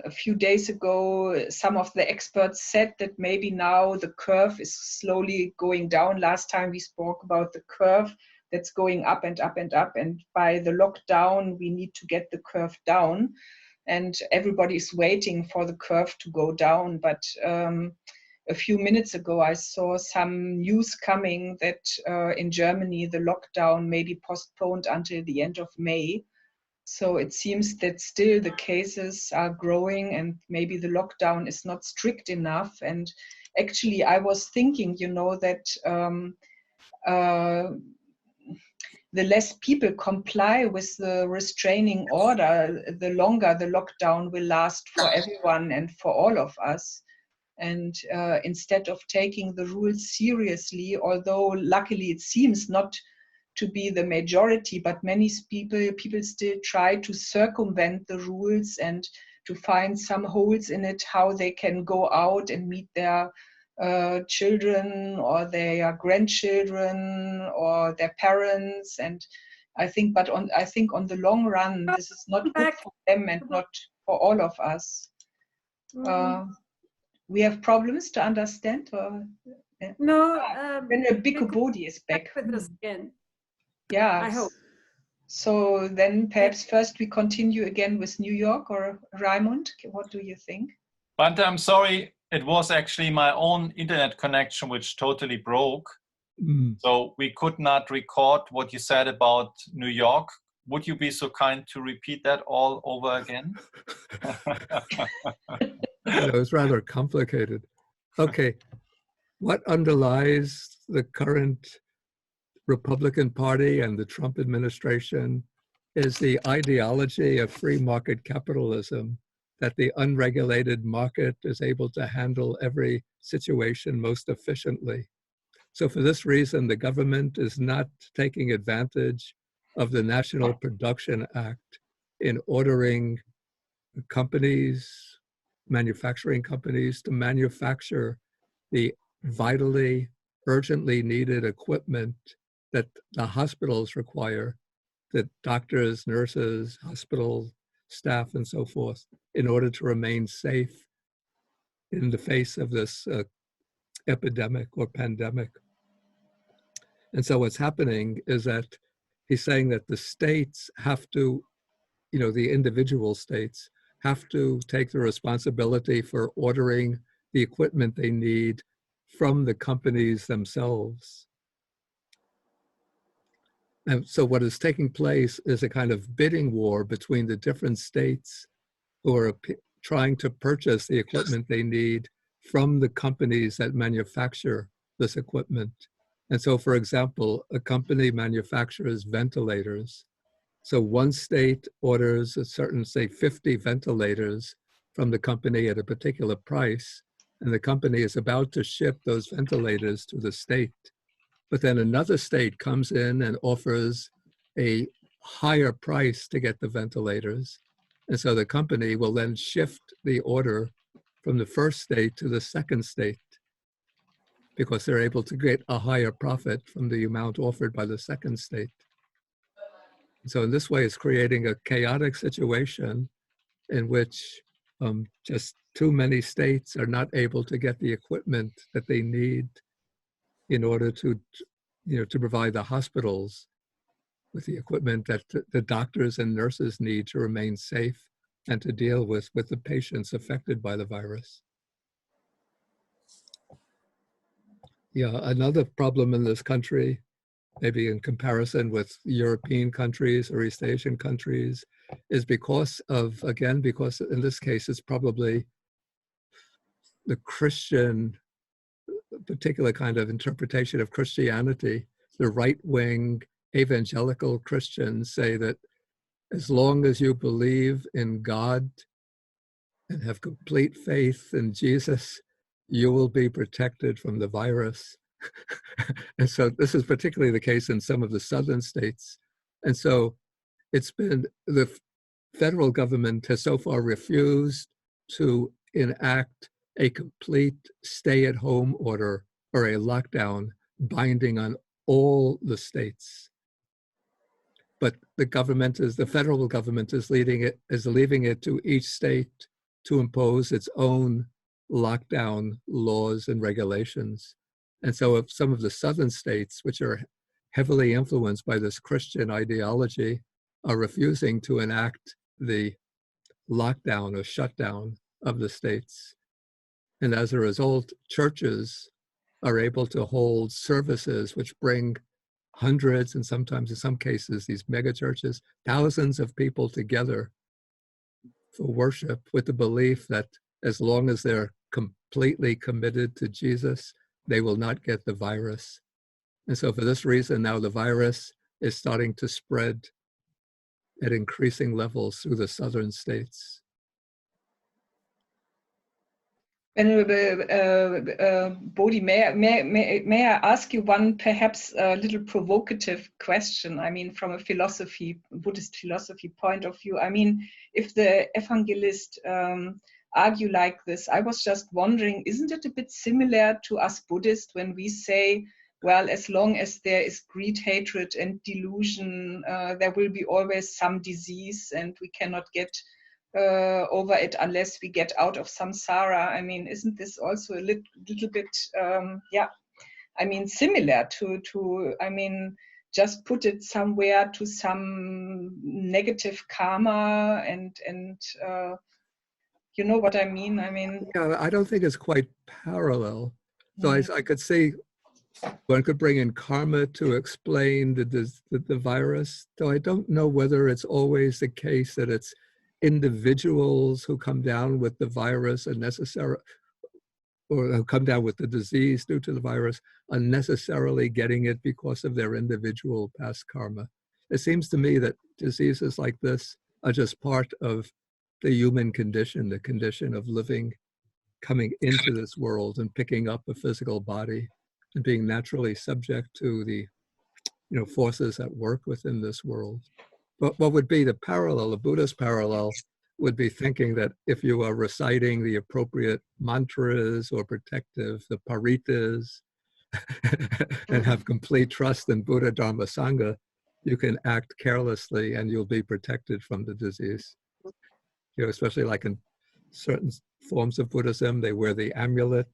a few days ago, some of the experts said that maybe now the curve is slowly going down. Last time we spoke about the curve that's going up and up and up. And by the lockdown, we need to get the curve down. And everybody is waiting for the curve to go down. But a few minutes ago, I saw some news coming that in Germany, the lockdown may be postponed until the end of May. So it seems that still the cases are growing and maybe the lockdown is not strict enough. And actually, I was thinking, you know, that the less people comply with the restraining order, the longer the lockdown will last for everyone and for all of us. And instead of taking the rules seriously, although luckily it seems not to be the majority, but many people still try to circumvent the rules and to find some holes in it, how they can go out and meet their children or their grandchildren or their parents. And I think, I think on the long run, this is not good for them and not for all of us. We have problems to understand? Or, No. When Bhikkhu Bodhi is back. With us again. Yeah. I hope. So then perhaps first we continue again with New York, or Raimund, what do you think? Bhante, I'm sorry, it was actually my own internet connection which totally broke. So we could not record what you said about New York. Would you be so kind to repeat that all over again? It was rather complicated. Okay, what underlies the current Republican Party and the Trump administration is the ideology of free market capitalism, that the unregulated market is able to handle every situation most efficiently. So for this reason, the government is not taking advantage of the National Production Act in ordering companies, manufacturing companies, to manufacture the vitally, urgently needed equipment that the hospitals require, that doctors, nurses, hospital staff, and so forth, in order to remain safe in the face of this epidemic or pandemic. And so what's happening is that he's saying that the states have to, you know, the individual states have to take the responsibility for ordering the equipment they need from the companies themselves. And so what is taking place is a kind of bidding war between the different states who are trying to purchase the equipment they need from the companies that manufacture this equipment. And so, for example, a company manufactures ventilators. So one state orders a certain, say, 50 ventilators from the company at a particular price, and the company is about to ship those ventilators to the state. But then another state comes in and offers a higher price to get the ventilators. And so the company will then shift the order from the first state to the second state, because they're able to get a higher profit from the amount offered by the second state. So in this way, it's creating a chaotic situation in which just too many states are not able to get the equipment that they need in order to, to provide the hospitals with the equipment that the doctors and nurses need to remain safe and to deal with the patients affected by the virus. Yeah, another problem in this country, maybe in comparison with European countries or East Asian countries, is because in this case, it's probably the Christian, particular kind of interpretation of Christianity. The right-wing evangelical Christians say that as long as you believe in God and have complete faith in Jesus, you will be protected from the virus. And so this is particularly the case in some of the southern states. And so the federal government has so far refused to enact a complete stay-at-home order or a lockdown binding on all the states. But the federal government is leaving it to each state to impose its own lockdown laws and regulations. And so if some of the southern states, which are heavily influenced by this Christian ideology, are refusing to enact the lockdown or shutdown of the states. And as a result, churches are able to hold services which bring hundreds, and sometimes in some cases, these mega churches, thousands of people together for worship with the belief that as long as they're completely committed to Jesus, they will not get the virus. And so for this reason, now the virus is starting to spread at increasing levels through the southern states. Venerable Bodhi, may I ask you one perhaps a little provocative question? I mean, from a Buddhist philosophy point of view. I mean, if the evangelists argue like this, I was just wondering, isn't it a bit similar to us Buddhists when we say, well, as long as there is greed, hatred, and delusion, there will be always some disease, and we cannot get over it unless we get out of samsara? I mean, isn't this also a little bit, I mean, similar to, I mean, just put it somewhere to some negative karma and you know what I mean? I mean, yeah, I don't think it's quite parallel. So I could see one could bring in karma to explain the virus, though I don't know whether it's always the case that it's individuals who come down with the virus or who come down with the disease due to the virus unnecessarily getting it because of their individual past karma. It seems to me that diseases like this are just part of the human condition, the condition of living, coming into this world and picking up a physical body and being naturally subject to the forces at work within this world. But what would be the parallel, the Buddhist parallel, would be thinking that if you are reciting the appropriate mantras or protective, the paritas, and have complete trust in Buddha, Dharma, Sangha, you can act carelessly and you'll be protected from the disease. Especially like in certain forms of Buddhism, they wear the amulet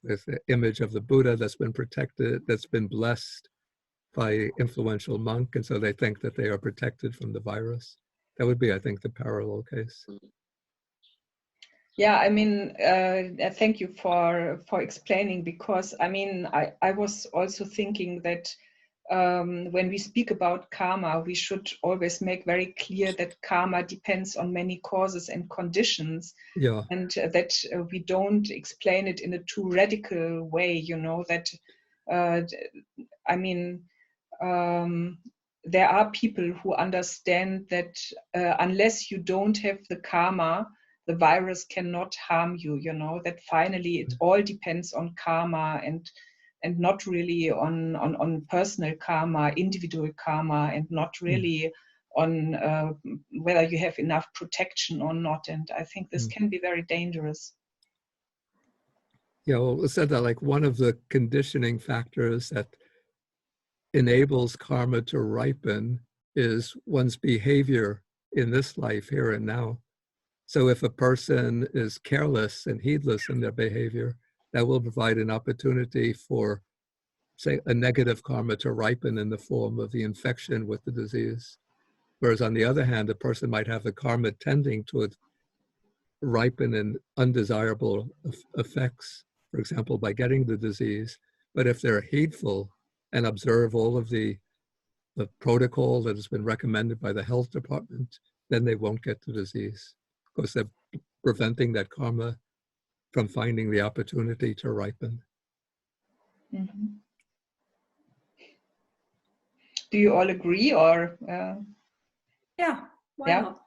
with the image of the Buddha that's been protected, that's been blessed by influential monk, and so they think that they are protected from the virus. That would be, I think, the parallel case. Yeah, I mean, thank you for explaining, because I mean, I was also thinking that when we speak about karma, we should always make very clear that karma depends on many causes and conditions, and that we don't explain it in a too radical way, that I mean, there are people who understand that unless you don't have the karma, the virus cannot harm you, that finally it all depends on karma and not really on personal karma, individual karma, and not really on whether you have enough protection or not. And I think this can be very dangerous. Yeah, well, it said that like one of the conditioning factors that enables karma to ripen is one's behavior in this life, here and now. So if a person is careless and heedless in their behavior, that will provide an opportunity for, say, a negative karma to ripen in the form of the infection with the disease. Whereas on the other hand, a person might have the karma tending to ripen in undesirable effects, for example, by getting the disease. But if they're heedful and observe all of the protocol that has been recommended by the health department, then they won't get the disease, because they're preventing that karma from finding the opportunity to ripen. Mm-hmm. Do you all agree, or? Yeah, why Yeah. not?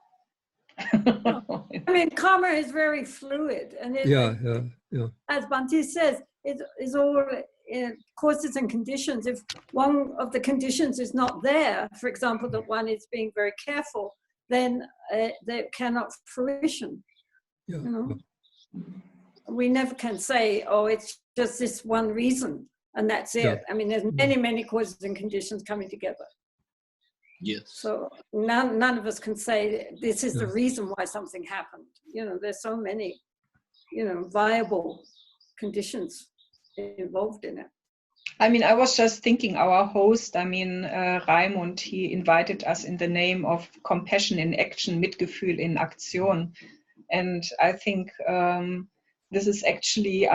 I mean, karma is very fluid, and Yeah. as Bhante says, it is all causes and conditions. If one of the conditions is not there, for example, that one is being very careful, then they cannot fruition. Yeah. You know, we never can say, oh, it's just this one reason, and that's it. Yeah. I mean, there's many causes and conditions coming together. Yes. So none of us can say this is the reason why something happened. You know, there's so many, viable conditions involved in it. I mean, I was just thinking, our host, Raimund, he invited us in the name of compassion in action, Mitgefühl in Aktion. And I think this is actually,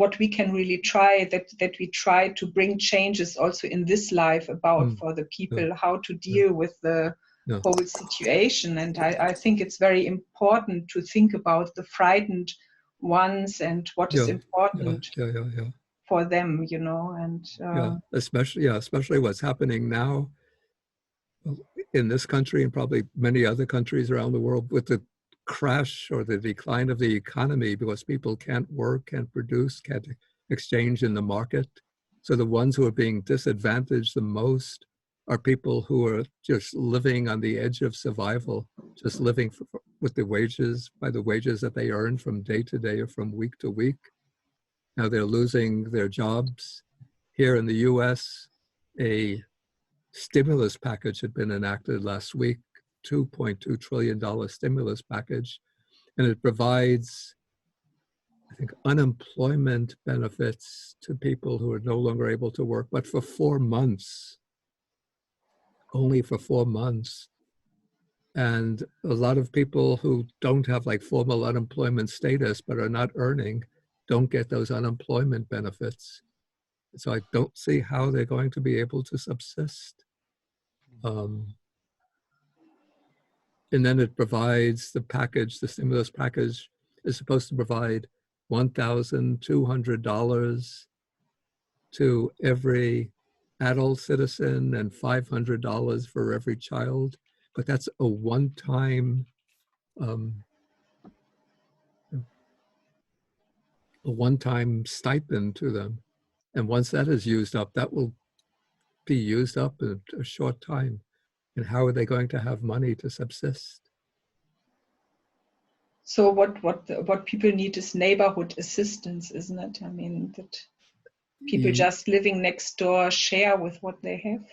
what we can really try, that we try to bring changes also in this life about for the people, how to deal with the whole situation. And I think it's very important to think about the frightened ones and what is important for them, and especially what's happening now in this country and probably many other countries around the world with the crash or the decline of the economy, because people can't work, can't produce, can't exchange in the market. So the ones who are being disadvantaged the most are people who are just living on the edge of survival, just living with the wages, by the wages that they earn from day to day or from week to week. Now they're losing their jobs. Here in the US, a stimulus package had been enacted last week, $2.2 trillion stimulus package, and it provides, I think, unemployment benefits to people who are no longer able to work, but for 4 months, only for 4 months. And a lot of people who don't have like formal unemployment status but are not earning don't get those unemployment benefits. So I don't see how they're going to be able to subsist. And then it provides the package, the stimulus package is supposed to provide $1,200 to every adult citizen and $500 for every child. But that's a one-time stipend to them. And once that is used up, that will be used up in a short time. And how are they going to have money to subsist? So what people need is neighborhood assistance, isn't it? I mean, that people just living next door share with what they have.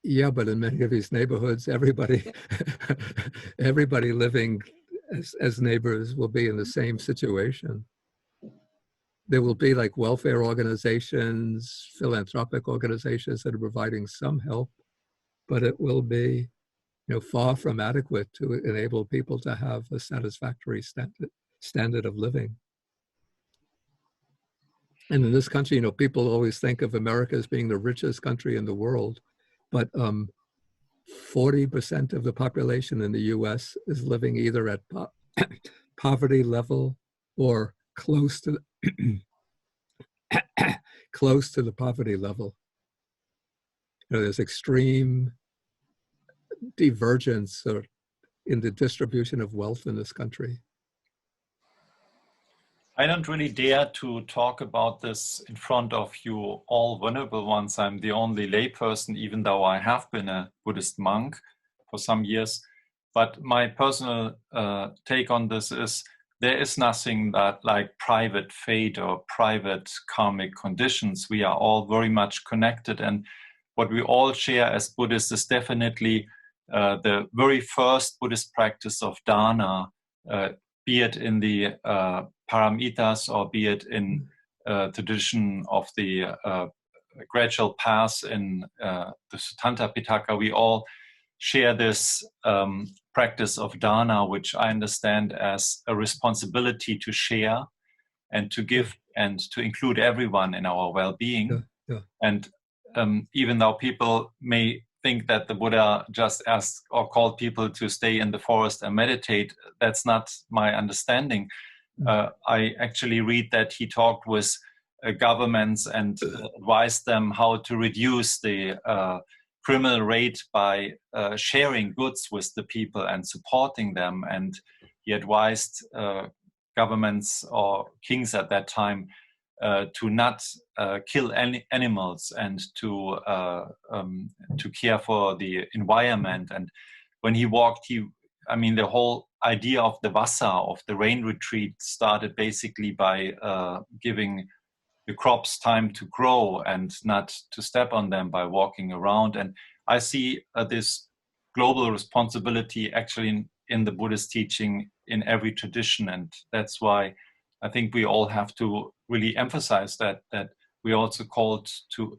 Yeah, but in many of these neighborhoods, everybody living as neighbors will be in the same situation. There will be like welfare organizations, philanthropic organizations that are providing some help, but it will be, far from adequate to enable people to have a satisfactory standard of living. And in this country, people always think of America as being the richest country in the world, but 40% of the population in the US is living either at poverty level or close to the poverty level. There's extreme divergence in the distribution of wealth in this country. I don't really dare to talk about this in front of you all venerable ones. I'm the only layperson, even though I have been a Buddhist monk for some years. But my personal take on this is there is nothing that like private fate or private karmic conditions. We are all very much connected. And what we all share as Buddhists is definitely the very first Buddhist practice of dana, be it in the paramitas or be it in tradition of the gradual path in the Suttanta Pitaka, we all share this practice of dana, which I understand as a responsibility to share and to give and to include everyone in our well-being. And even though people may think that the Buddha just asked or called people to stay in the forest and meditate, that's not my understanding. I actually read that he talked with governments and advised them how to reduce the criminal rate by sharing goods with the people and supporting them. And he advised governments or kings at that time to not kill any animals and to care for the environment. And when he walked, the whole idea of the vasa, of the rain retreat, started basically by giving the crops time to grow and not to step on them by walking around. And I see this global responsibility actually in the Buddhist teaching in every tradition. And that's why I think we all have to really emphasize that we also called to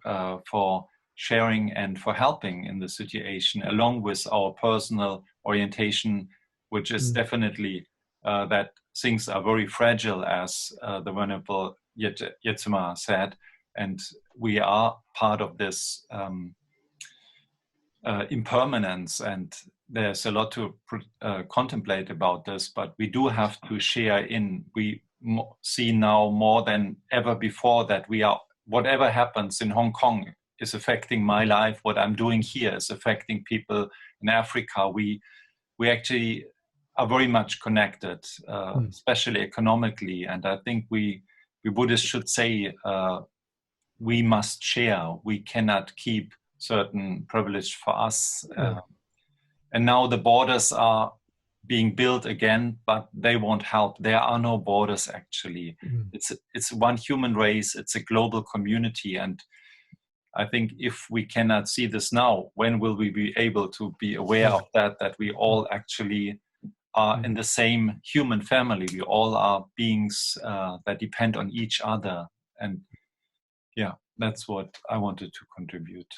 for sharing and for helping in the situation, along with our personal orientation, which is definitely that things are very fragile, as the Venerable Jetsuma said, and we are part of this impermanence, and there's a lot to contemplate about this, but we do have to share in. We see now more than ever before that we are, whatever happens in Hong Kong is affecting my life. What I'm doing here is affecting people in Africa. We actually are very much connected, especially economically. And I think we Buddhists should say we must share. We cannot keep certain privilege for us. And now the borders are being built again, but they won't help. There are no borders actually. It's one human race. It's a global community. And I think if we cannot see this now, when will we be able to be aware of that we all actually are in the same human family? We all are beings that depend on each other. And yeah, that's what I wanted to contribute.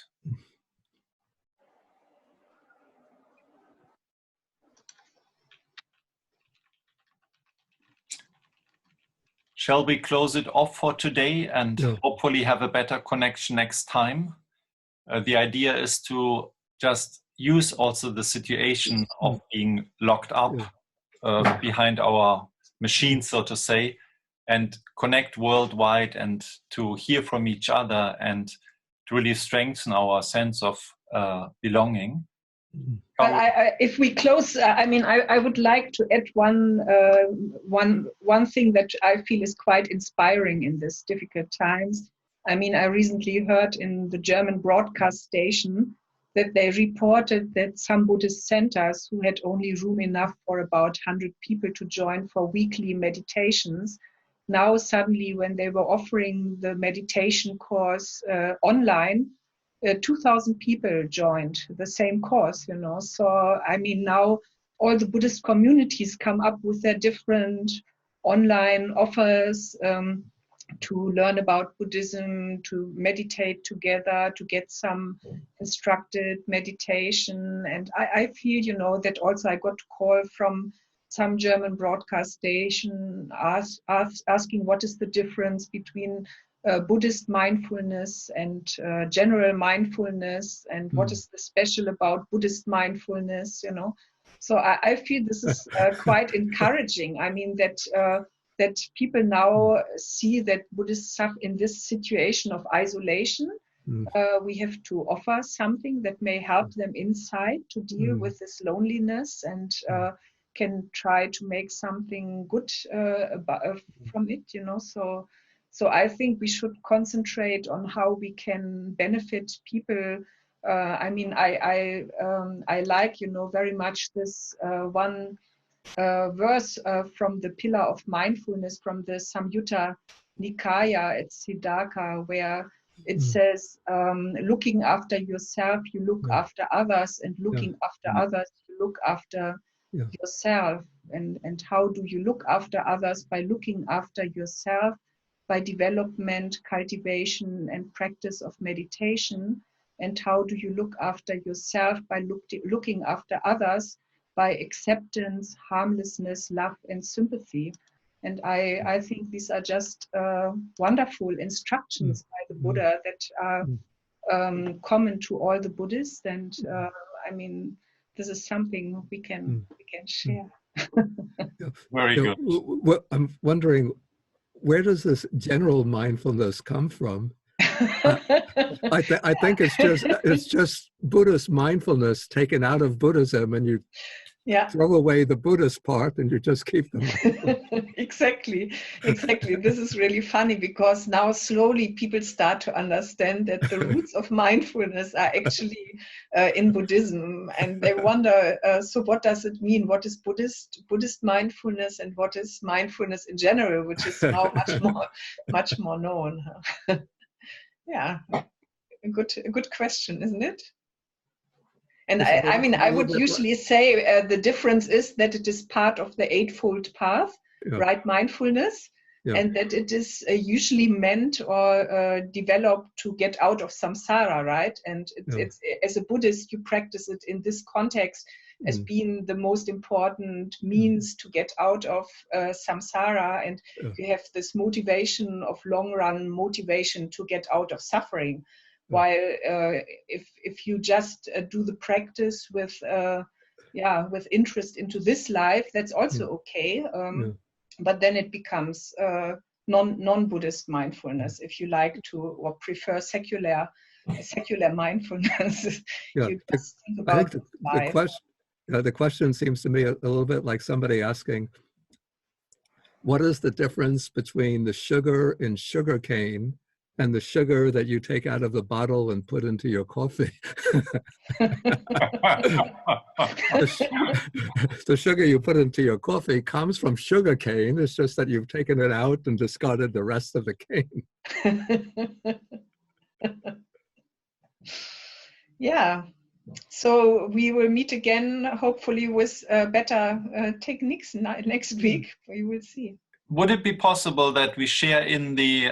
Shall we close it off for today and hopefully have a better connection next time? The idea is to just use also the situation of being locked up behind our machine, so to say, and connect worldwide and to hear from each other and to really strengthen our sense of belonging. Well, if we close, I would like to add one thing that I feel is quite inspiring in these difficult times. I recently heard in the German broadcast station that they reported that some Buddhist centers who had only room enough for about 100 people to join for weekly meditations, now suddenly when they were offering the meditation course online, 2,000 people joined the same course, So, now all the Buddhist communities come up with their different online offers to learn about Buddhism, to meditate together, to get some instructed meditation. And I feel, that also I got a call from some German broadcast station asking what is the difference between Buddhist mindfulness and general mindfulness, and what is the special about Buddhist mindfulness, So I feel this is quite encouraging. That people now see that Buddhists suffer in this situation of isolation. We have to offer something that may help them inside to deal with this loneliness and can try to make something good from it, So I think we should concentrate on how we can benefit people. I like, very much this one verse from the Pillar of Mindfulness from the Samyutta Nikaya at Siddhaka, where it says, looking after yourself, you look after others, and looking after others, you look after yourself. And how do you look after others? By looking after yourself, by development, cultivation, and practice of meditation. And how do you look after yourself? By looking after others, by acceptance, harmlessness, love, and sympathy. And I think these are just wonderful instructions by the Buddha that are common to all the Buddhists. And I mean, this is something we can share. Very good. Well, I'm wondering, where does this general mindfulness come from? I think it's just Buddhist mindfulness taken out of Buddhism, and you throw away the Buddhist part and you just keep them. Exactly. This is really funny, because now slowly people start to understand that the roots of mindfulness are actually in Buddhism, and they wonder, so what does it mean? What is Buddhist mindfulness, and what is mindfulness in general, which is now much more known. Yeah, a good question, isn't it? And I mean, I would usually say the difference is that it is part of the Eightfold Path, right? Mindfulness, and that it is usually meant or developed to get out of samsara, right? And it's as a Buddhist, you practice it in this context as being the most important means to get out of samsara, and you have this motivation of long-run motivation to get out of suffering. While if you just do the practice with interest into this life, that's also okay. But then it becomes non-Buddhist mindfulness, if you like to or prefer secular mindfulness. You just think about the question seems to me a little bit like somebody asking, what is the difference between the sugar in sugar cane and the sugar that you take out of the bottle and put into your coffee? The sugar you put into your coffee comes from sugar cane. It's just that you've taken it out and discarded the rest of the cane. Yeah. So we will meet again, hopefully with better techniques next week. We will see. Would it be possible that we share in the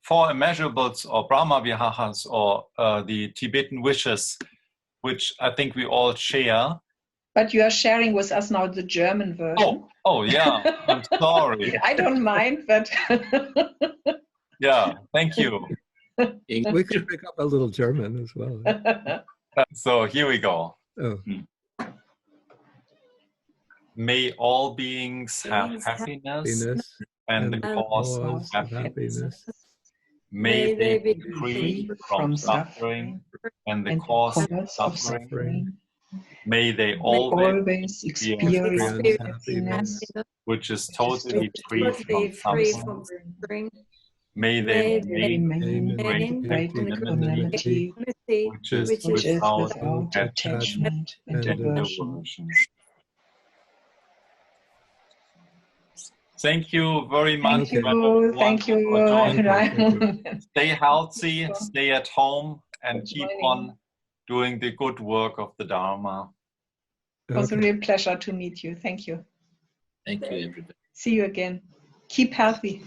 Four Immeasurables or Brahma Vihahas or the Tibetan wishes, which I think we all share? But you are sharing with us now the German version. Oh yeah, I'm sorry. I don't mind, but... Yeah, thank you. We could pick up a little German as well. So here we go. Oh. May all beings have happiness and the cause of happiness. May they be free from suffering and the cause of suffering. May they always experience happiness, which is totally free from suffering. May they remain in great equanimity, which is without attachment and aversion. Thank you very much. Thank you. Raimund. Stay healthy, stay at home, and keep on doing the good work of the Dharma. It was a real pleasure to meet you. Thank you. Thank you, everybody. See you again. Keep healthy.